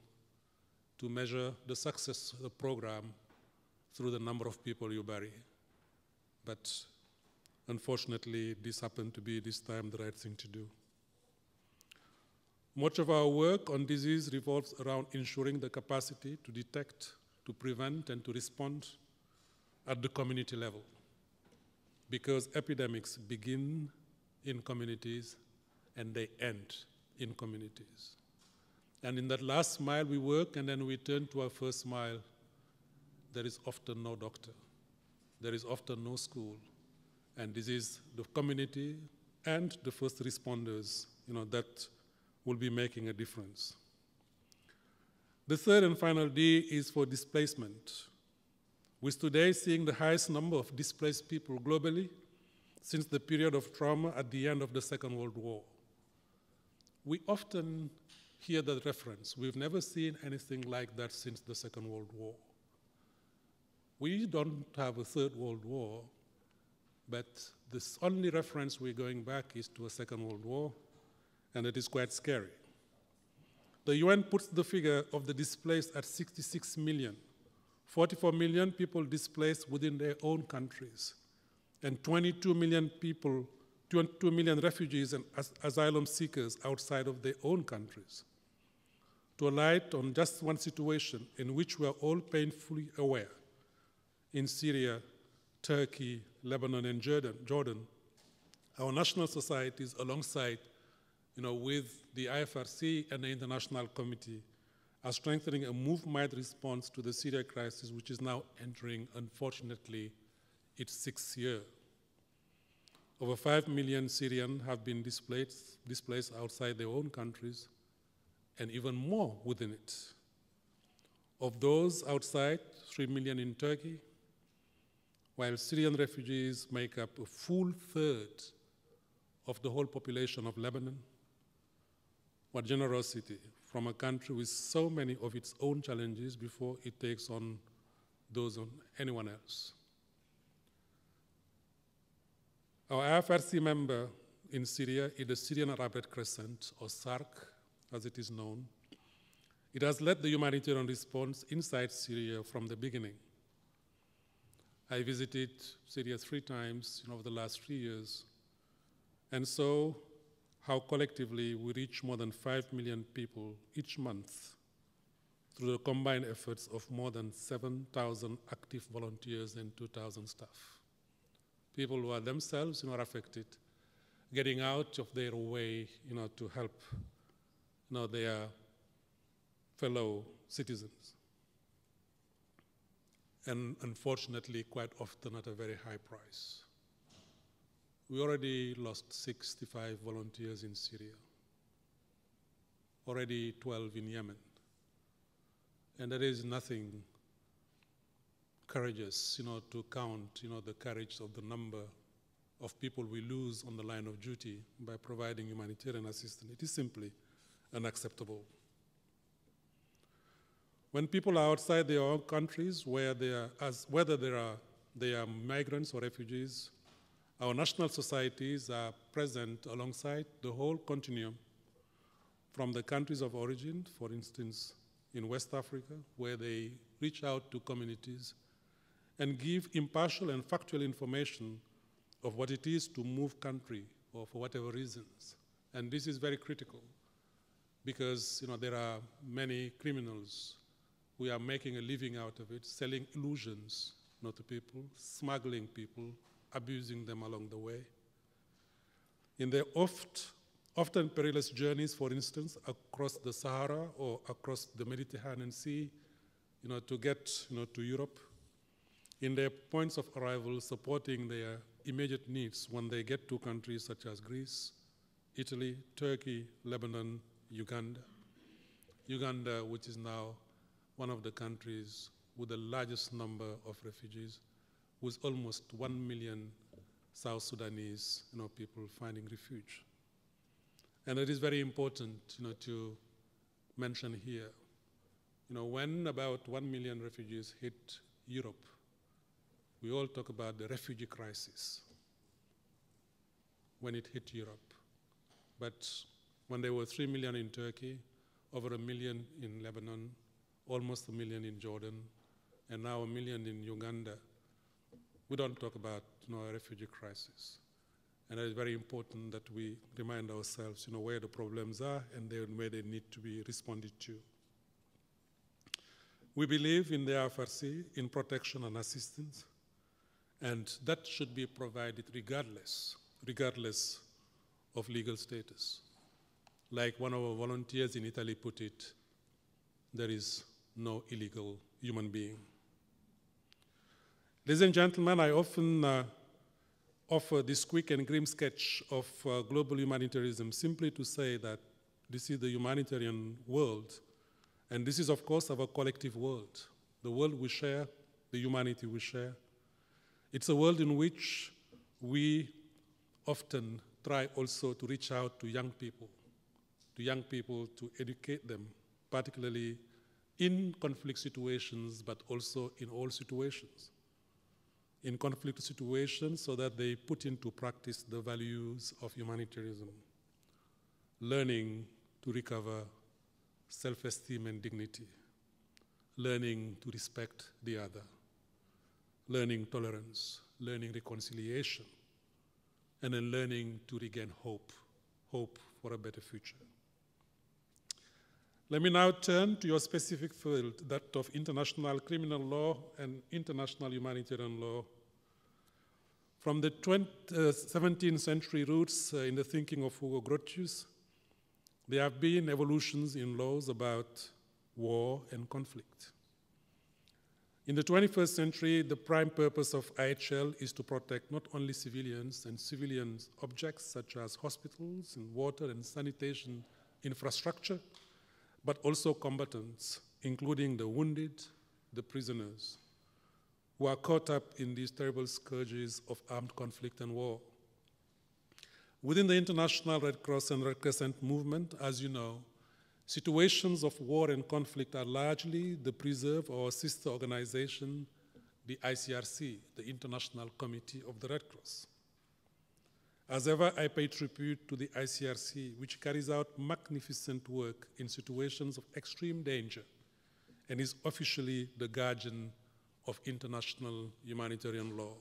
Speaker 7: to measure the success of the program through the number of people you bury. But unfortunately, this happened to be this time the right thing to do. Much of our work on disease revolves around ensuring the capacity to detect, to prevent, and to respond at the community level. Because epidemics begin in communities and they end in communities. And in that last mile we work, and then we turn to our first mile. There is often no doctor. There is often no school. And this is the community and the first responders that will be making a difference. The third and final D is for displacement. With today seeing the highest number of displaced people globally since the period of trauma at the end of the Second World War. We often hear that reference. We've never seen anything like that since the Second World War. We don't have a Third World War, but the only reference we're going back is to a Second World War, and it is quite scary. The UN puts the figure of the displaced at 66 million, 44 million people displaced within their own countries, and 22 million people, 22 million refugees and asylum seekers outside of their own countries. To alight on just one situation in which we are all painfully aware, in Syria, Turkey, Lebanon, and Jordan, our national societies alongside with the IFRC and the International Committee are strengthening a movement response to the Syria crisis, which is now entering, unfortunately, its 6th year. Over 5 million Syrians have been displaced outside their own countries, and even more within it. Of those outside, 3 million in Turkey, while Syrian refugees make up a full third of the whole population of Lebanon. What generosity from a country with so many of its own challenges before it takes on those on anyone else. Our IFRC member in Syria is the Syrian Arab Red Crescent, or SARC, as it is known. It has led the humanitarian response inside Syria from the beginning. I visited Syria 3 times over the last 3 years, and saw how collectively we reach more than 5 million people each month through the combined efforts of more than 7,000 active volunteers and 2,000 staff. People who are themselves are affected, getting out of their way to help their fellow citizens. And unfortunately, quite often at a very high price. We already lost 65 volunteers in Syria, already 12 in Yemen. And there is nothing courageous, to count, the courage of the number of people we lose on the line of duty by providing humanitarian assistance. It is simply unacceptable. When people are outside their own countries, whether they are migrants or refugees, our national societies are present alongside the whole continuum, from the countries of origin, for instance, in West Africa, where they reach out to communities and give impartial and factual information of what it is to move country or for whatever reasons. And this is very critical because there are many criminals who are making a living out of it, selling illusions to people, smuggling people, abusing them along the way. In their often perilous journeys, for instance, across the Sahara or across the Mediterranean Sea, to get to Europe, in their points of arrival, supporting their immediate needs when they get to countries such as Greece, Italy, Turkey, Lebanon, Uganda. Uganda, which is now one of the countries with the largest number of refugees, with almost 1 million South Sudanese people finding refuge. And it is very important to mention here, when about 1 million refugees hit Europe, we all talk about the refugee crisis when it hit Europe. But when there were 3 million in Turkey, over 1 million in Lebanon, almost 1 million in Jordan, and now 1 million in Uganda, we don't talk about a refugee crisis. And it is very important that we remind ourselves where the problems are and where they need to be responded to. We believe in the FRC, in protection and assistance, and that should be provided regardless of legal status. Like one of our volunteers in Italy put it, there is no illegal human being. Ladies and gentlemen, I often offer this quick and grim sketch of global humanitarianism simply to say that this is the humanitarian world, and this is, of course, our collective world, the world we share, the humanity we share. It's a world in which we often try also to reach out to young people to educate them, particularly in conflict situations, but also in all situations. In conflict situations so that they put into practice the values of humanitarianism, learning to recover self-esteem and dignity, learning to respect the other, learning tolerance, learning reconciliation, and then learning to regain hope for a better future. Let me now turn to your specific field, that of international criminal law and international humanitarian law. From the 17th century roots in the thinking of Hugo Grotius, there have been evolutions in laws about war and conflict. In the 21st century, the prime purpose of IHL is to protect not only civilians and civilian objects such as hospitals and water and sanitation infrastructure, but also combatants, including the wounded, the prisoners, who are caught up in these terrible scourges of armed conflict and war. Within the International Red Cross and Red Crescent movement, as you know, situations of war and conflict are largely the preserve or sister organization, the ICRC, the International Committee of the Red Cross. As ever, I pay tribute to the ICRC, which carries out magnificent work in situations of extreme danger and is officially the guardian of international humanitarian law.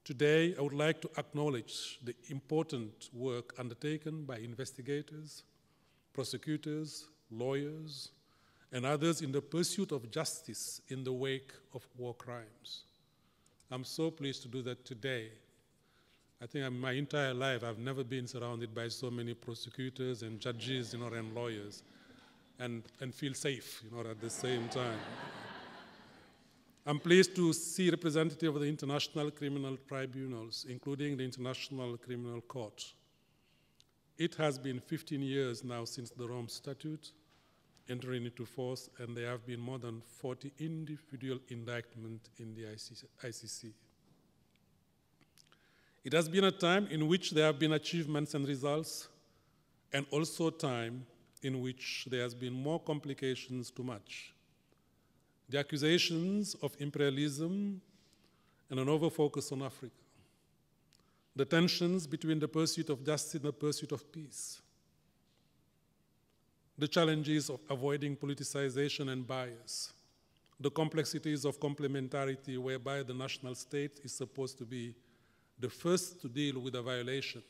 Speaker 7: Today, I would like to acknowledge the important work undertaken by investigators, prosecutors, lawyers, and others in the pursuit of justice in the wake of war crimes. I'm so pleased to do that today. I think in my entire life, I've never been surrounded by so many prosecutors and judges, and lawyers, and feel safe, at the same time. I'm pleased to see representatives of the international criminal tribunals, including the International Criminal Court. It has been 15 years now since the Rome Statute entering into force, and there have been more than 40 individual indictments in the ICC. It has been a time in which there have been achievements and results, and also a time in which there has been more complications to match. the accusations of imperialism and an overfocus on Africa, the tensions between the pursuit of justice and the pursuit of peace, the challenges of avoiding politicization and bias, the complexities of complementarity whereby the national state is supposed to be the first to deal with a violation,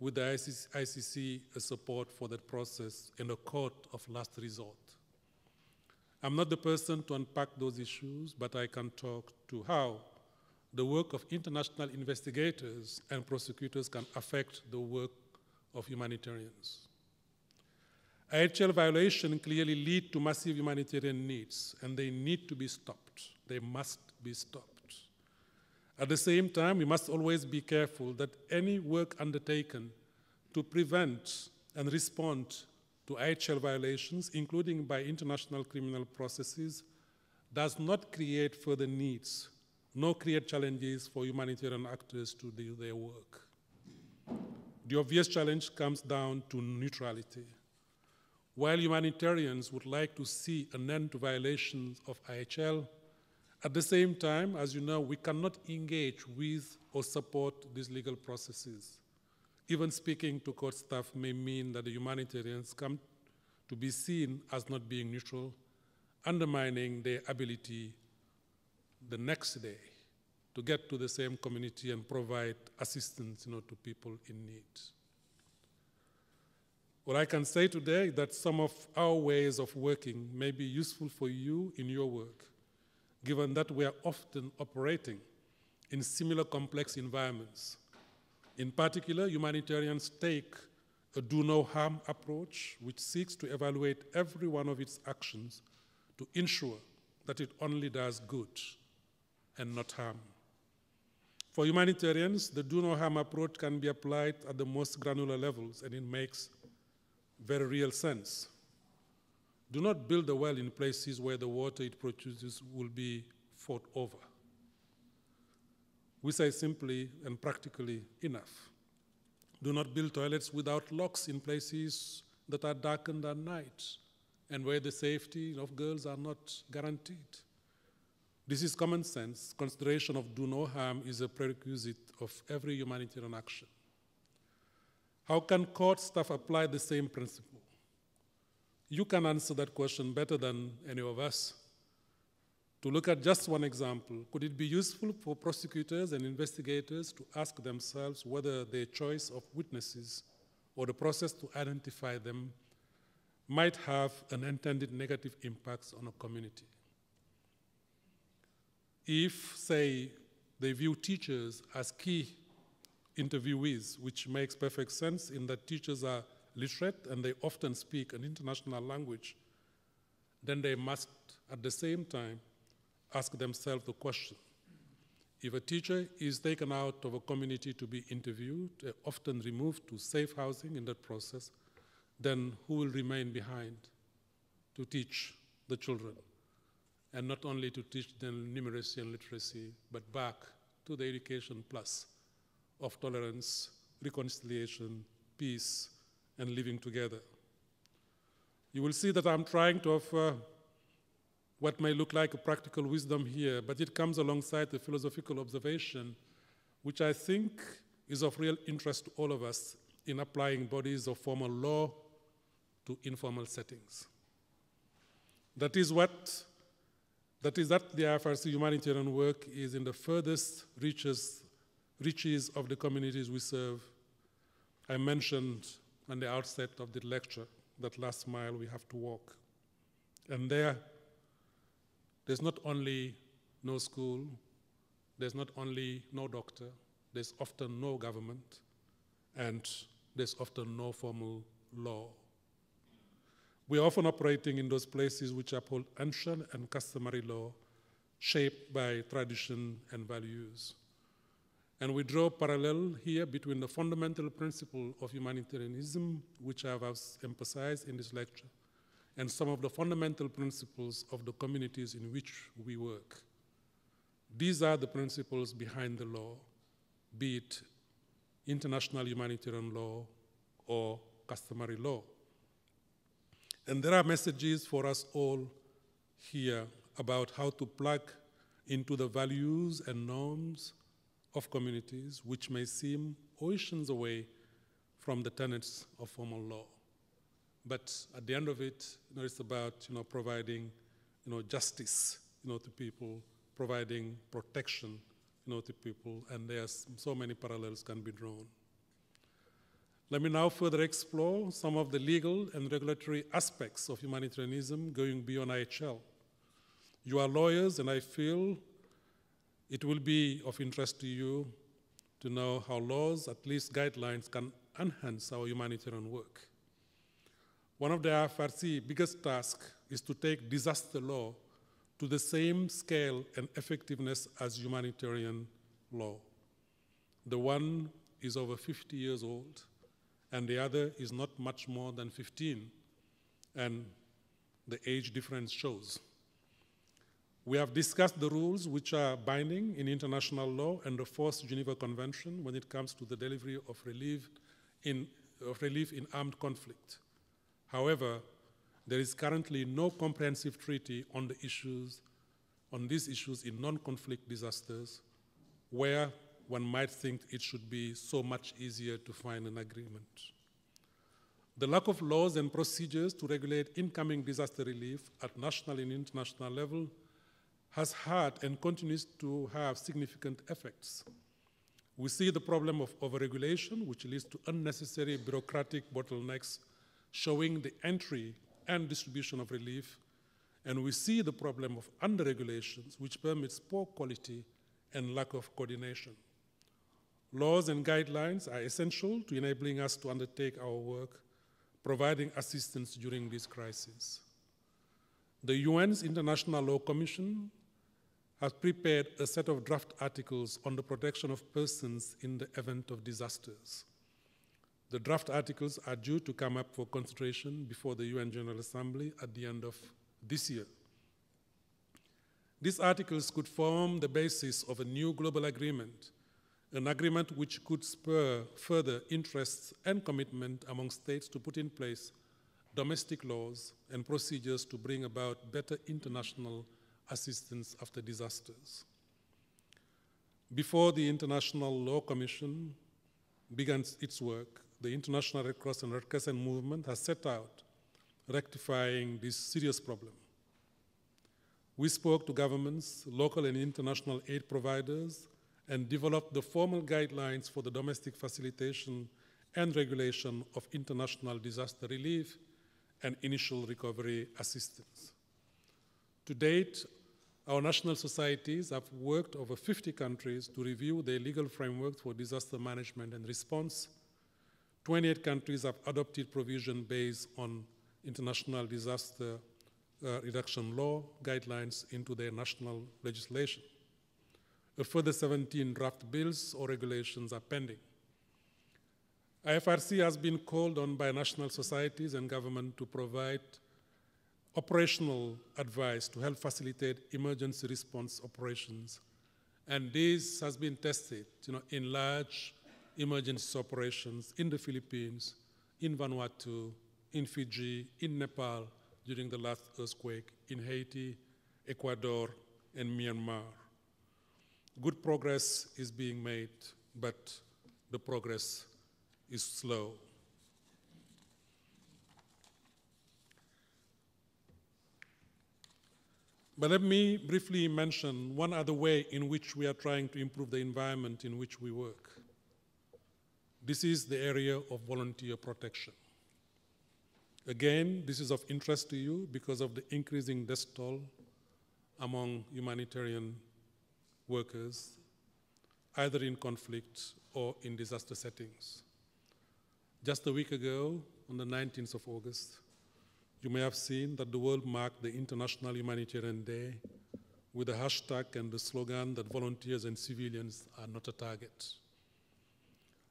Speaker 7: with the ICC a support for that process and a court of last resort. I'm not the person to unpack those issues, but I can talk to how the work of international investigators and prosecutors can affect the work of humanitarians. IHL violations clearly lead to massive humanitarian needs, and they need to be stopped. They must be stopped. At the same time, we must always be careful that any work undertaken to prevent and respond to IHL violations, including by international criminal processes, does not create further needs, nor create challenges for humanitarian actors to do their work. The obvious challenge comes down to neutrality. While humanitarians would like to see an end to violations of IHL, at the same time, as you know, we cannot engage with or support these legal processes. Even speaking to court staff may mean that the humanitarians come to be seen as not being neutral, undermining their ability the next day to get to the same community and provide assistance, to people in need. What I can say today is that some of our ways of working may be useful for you in your work, given that we are often operating in similar complex environments. In particular, humanitarians take a do-no-harm approach, which seeks to evaluate every one of its actions to ensure that it only does good and not harm. For humanitarians, the do-no-harm approach can be applied at the most granular levels, and it makes very real sense. Do not build a well in places where the water it produces will be fought over. We say simply and practically enough. Do not build toilets without locks in places that are darkened at night and where the safety of girls are not guaranteed. This is common sense. Consideration of do no harm is a prerequisite of every humanitarian action. How can court staff apply the same principle? You can answer that question better than any of us. To look at just one example, could it be useful for prosecutors and investigators to ask themselves whether their choice of witnesses or the process to identify them might have unintended negative impacts on a community? If, say, they view teachers as key interviewees, which makes perfect sense in that teachers are literate and they often speak an international language, then they must, at the same time, ask themselves the question: if a teacher is taken out of a community to be interviewed, often removed to safe housing in that process, then who will remain behind to teach the children? And not only to teach them numeracy and literacy, but back to the education plus of tolerance, reconciliation, peace, and living together. You will see that I'm trying to offer what may look like a practical wisdom here, but it comes alongside the philosophical observation, which I think is of real interest to all of us in applying bodies of formal law to informal settings. That is that the IFRC humanitarian work is in the furthest reaches of the communities we serve. I mentioned on the outset of the lecture that last mile we have to walk. And there's not only no school, there's not only no doctor, there's often no government, and there's often no formal law. We're often operating in those places which uphold ancient and customary law, shaped by tradition and values. And we draw a parallel here between the fundamental principle of humanitarianism, which I have emphasized in this lecture, and some of the fundamental principles of the communities in which we work. These are the principles behind the law, be it international humanitarian law or customary law. And there are messages for us all here about how to plug into the values and norms of communities which may seem oceans away from the tenets of formal law. But at the end of it, it's about providing justice to people, providing protection to people, and there's so many parallels can be drawn. Let me now further explore some of the legal and regulatory aspects of humanitarianism going beyond IHL. You are lawyers, and I feel it will be of interest to you to know how laws, at least guidelines, can enhance our humanitarian work. One of the IFRC's biggest tasks is to take disaster law to the same scale and effectiveness as humanitarian law. The one is over 50 years old, and the other is not much more than 15, and the age difference shows. We have discussed the rules which are binding in international law and the Fourth Geneva Convention when it comes to the delivery of relief in armed conflict. However, there is currently no comprehensive treaty on these issues in non-conflict disasters, where one might think it should be so much easier to find an agreement. The lack of laws and procedures to regulate incoming disaster relief at national and international level has had and continues to have significant effects. We see the problem of overregulation, which leads to unnecessary bureaucratic bottlenecks showing the entry and distribution of relief, and we see the problem of under-regulations, which permits poor quality and lack of coordination. Laws and guidelines are essential to enabling us to undertake our work, providing assistance during this crisis. The UN's International Law Commission has prepared a set of draft articles on the protection of persons in the event of disasters. The draft articles are due to come up for consideration before the UN General Assembly at the end of this year. These articles could form the basis of a new global agreement, an agreement which could spur further interest and commitment among states to put in place domestic laws and procedures to bring about better international assistance after disasters. Before the International Law Commission began its work, the International Red Cross and Red Crescent movement has set out rectifying this serious problem. We spoke to governments, local and international aid providers, and developed the formal guidelines for the domestic facilitation and regulation of international disaster relief and initial recovery assistance. To date, our national societies have worked over 50 countries to review their legal frameworks for disaster management and response. 28 countries have adopted provision based on international disaster reduction law guidelines into their national legislation. A further 17 draft bills or regulations are pending. IFRC has been called on by national societies and government to provide operational advice to help facilitate emergency response operations. And this has been tested in large emergency operations in the Philippines, in Vanuatu, in Fiji, in Nepal during the last earthquake, in Haiti, Ecuador, and Myanmar. Good progress is being made, but the progress is slow. But let me briefly mention one other way in which we are trying to improve the environment in which we work. This is the area of volunteer protection. Again, this is of interest to you because of the increasing death toll among humanitarian workers, either in conflict or in disaster settings. Just a week ago, on the 19th of August, you may have seen that the world marked the International Humanitarian Day with a hashtag and the slogan that volunteers and civilians are not a target.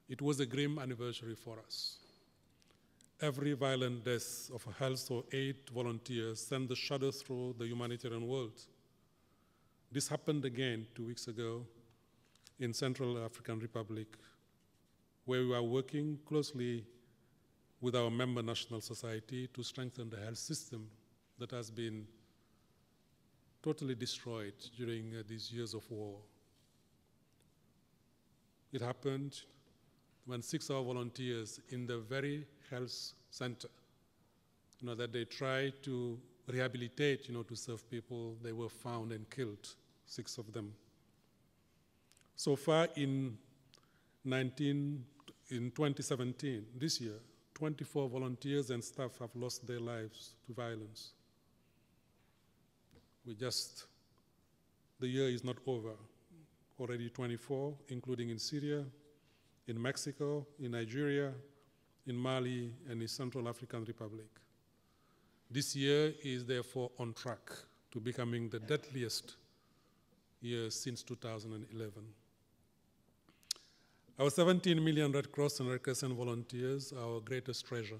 Speaker 7: It was a grim anniversary for us. Every violent death of a health or aid volunteer sent a shudder through the humanitarian world. This happened again 2 weeks ago in Central African Republic, where we are working closely with our member national society to strengthen the health system that has been totally destroyed during these years of war. It happened when 6 of our volunteers in the very health center, that they tried to rehabilitate, to serve people, they were found and killed, 6 of them. So far in 2017, this year, 24 volunteers and staff have lost their lives to violence. The year is not over. Already 24, including in Syria, in Mexico, in Nigeria, in Mali, and in Central African Republic. This year is therefore on track to becoming the deadliest year since 2011. Our 17 million Red Cross and Red Crescent volunteers are our greatest treasure.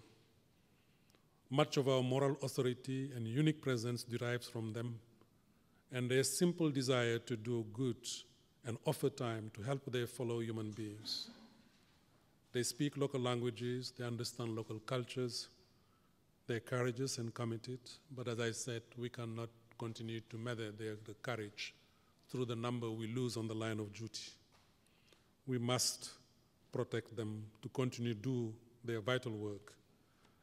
Speaker 7: Much of our moral authority and unique presence derives from them, and their simple desire to do good and offer time to help their fellow human beings. They speak local languages, they understand local cultures, they're courageous and committed, but as I said, we cannot continue to measure the courage through the number we lose on the line of duty. We must protect them to continue to do their vital work,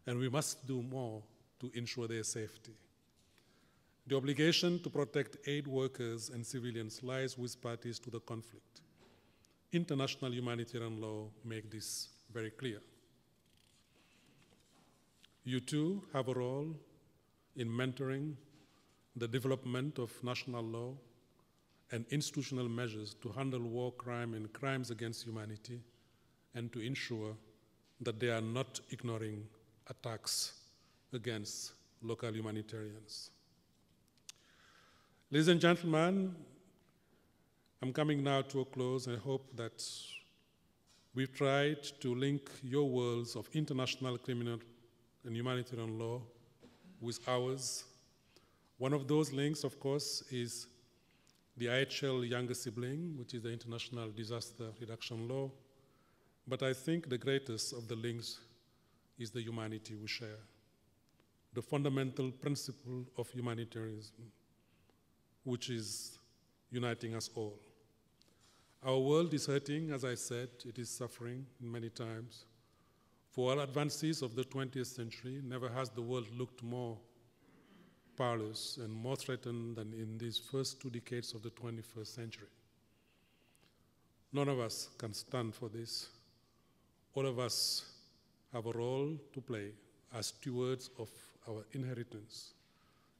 Speaker 7: and we must do more to ensure their safety. The obligation to protect aid workers and civilians lies with parties to the conflict. International humanitarian law makes this very clear. You too have a role in mentoring the development of national law and institutional measures to handle war crime and crimes against humanity, and to ensure that they are not ignoring attacks against local humanitarians. Ladies and gentlemen, I'm coming now to a close. I hope that we've tried to link your worlds of international criminal and humanitarian law with ours. One of those links, of course, is the IHL younger sibling, which is the International Disaster Reduction Law. But I think the greatest of the links is the humanity we share, the fundamental principle of humanitarianism, which is uniting us all. Our world is hurting, as I said, it is suffering many times. For all advances of the 20th century, never has the world looked more powerless and more threatened than in these first 2 decades of the 21st century. None of us can stand for this. All of us have a role to play as stewards of our inheritance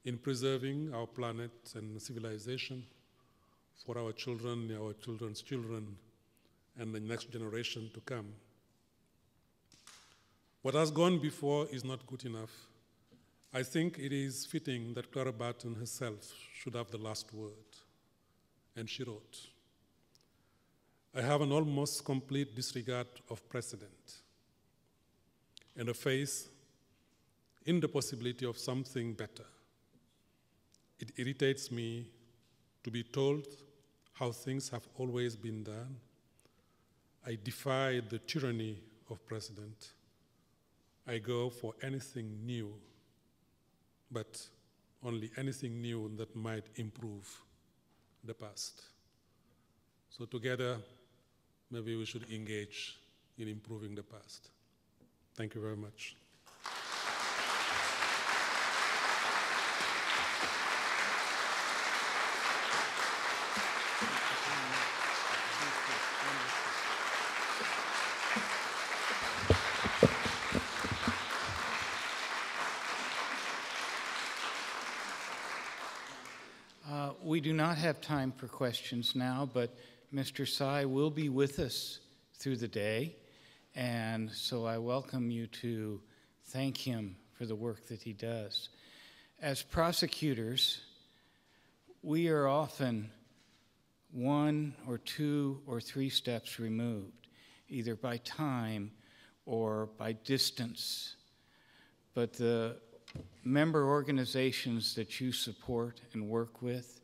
Speaker 7: in preserving our planet and civilization for our children, our children's children, and the next generation to come. What has gone before is not good enough. I think it is fitting that Clara Barton herself should have the last word. And she wrote, "I have an almost complete disregard of precedent and a faith in the possibility of something better. It irritates me to be told how things have always been done. I defy the tyranny of precedent. I go for anything new, but only anything new that might improve the past." So together, maybe we should engage in improving the past. Thank you very much.
Speaker 1: We do not have time for questions now, but Mr. Tsai will be with us through the day, and so I welcome you to thank him for the work that he does. As prosecutors, we are often 1 or 2 or 3 steps removed, either by time or by distance. But the member organizations that you support and work with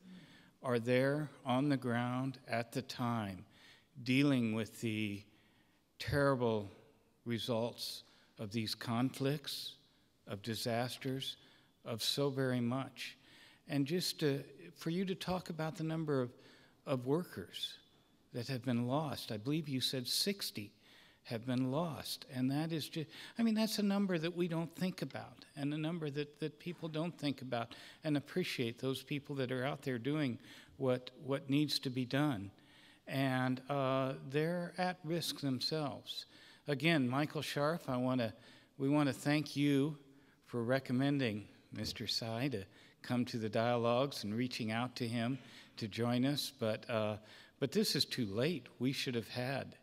Speaker 1: are there on the ground at the time, dealing with the terrible results of these conflicts, of disasters, of so very much. and just for you to talk about the number of workers that have been lost. I believe you said 60 have been lost, and that is just, I mean, that's a number that we don't think about, and a number that people don't think about and appreciate, those people that are out there doing what needs to be done. And they're at risk themselves. Again, Michael Scharf, we want to thank you for recommending Mr. Tsai to come to the dialogues and reaching out to him to join us. But this is too late. We should have had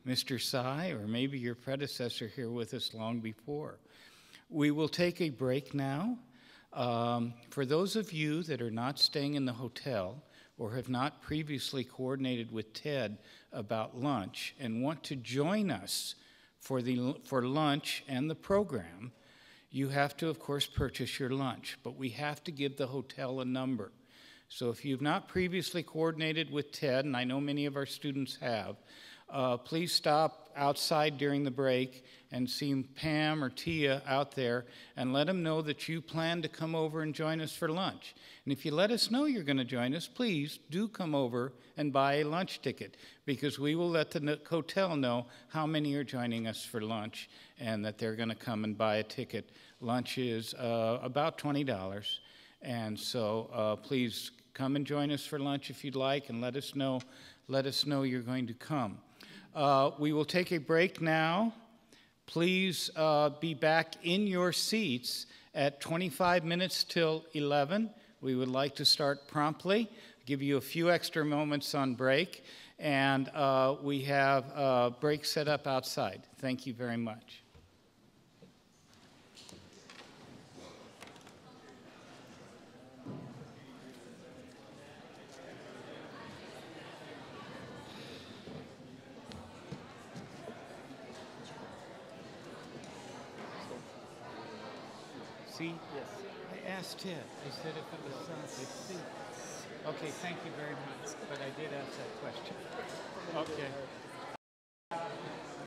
Speaker 1: Mr. Tsai or maybe your predecessor here with us long before. We will take a break now. For those of you that are not staying in the hotel or have not previously coordinated with Ted about lunch and want to join us for lunch and the program, you have to, of course, purchase your lunch, but we have to give the hotel a number. So if you've not previously coordinated with Ted, and I know many of our students have, please stop outside during the break and see Pam or Tia out there and let them know that you plan to come over and join us for lunch. And if you let us know you're going to join us, please do come over and buy a lunch ticket, because we will let the hotel know how many are joining us for lunch and that they're going to come and buy a ticket. Lunch is about $20, and so please come and join us for lunch if you'd like, and let us know you're going to come. We will take a break now. Please be back in your seats at 25 minutes till 11. We would like to start promptly, give you a few extra moments on break, and we have a break set up outside. Thank you very much. See? Yes. I asked Ted. I said if it was Sunday. Okay, thank you very much. But I did ask that question. Okay.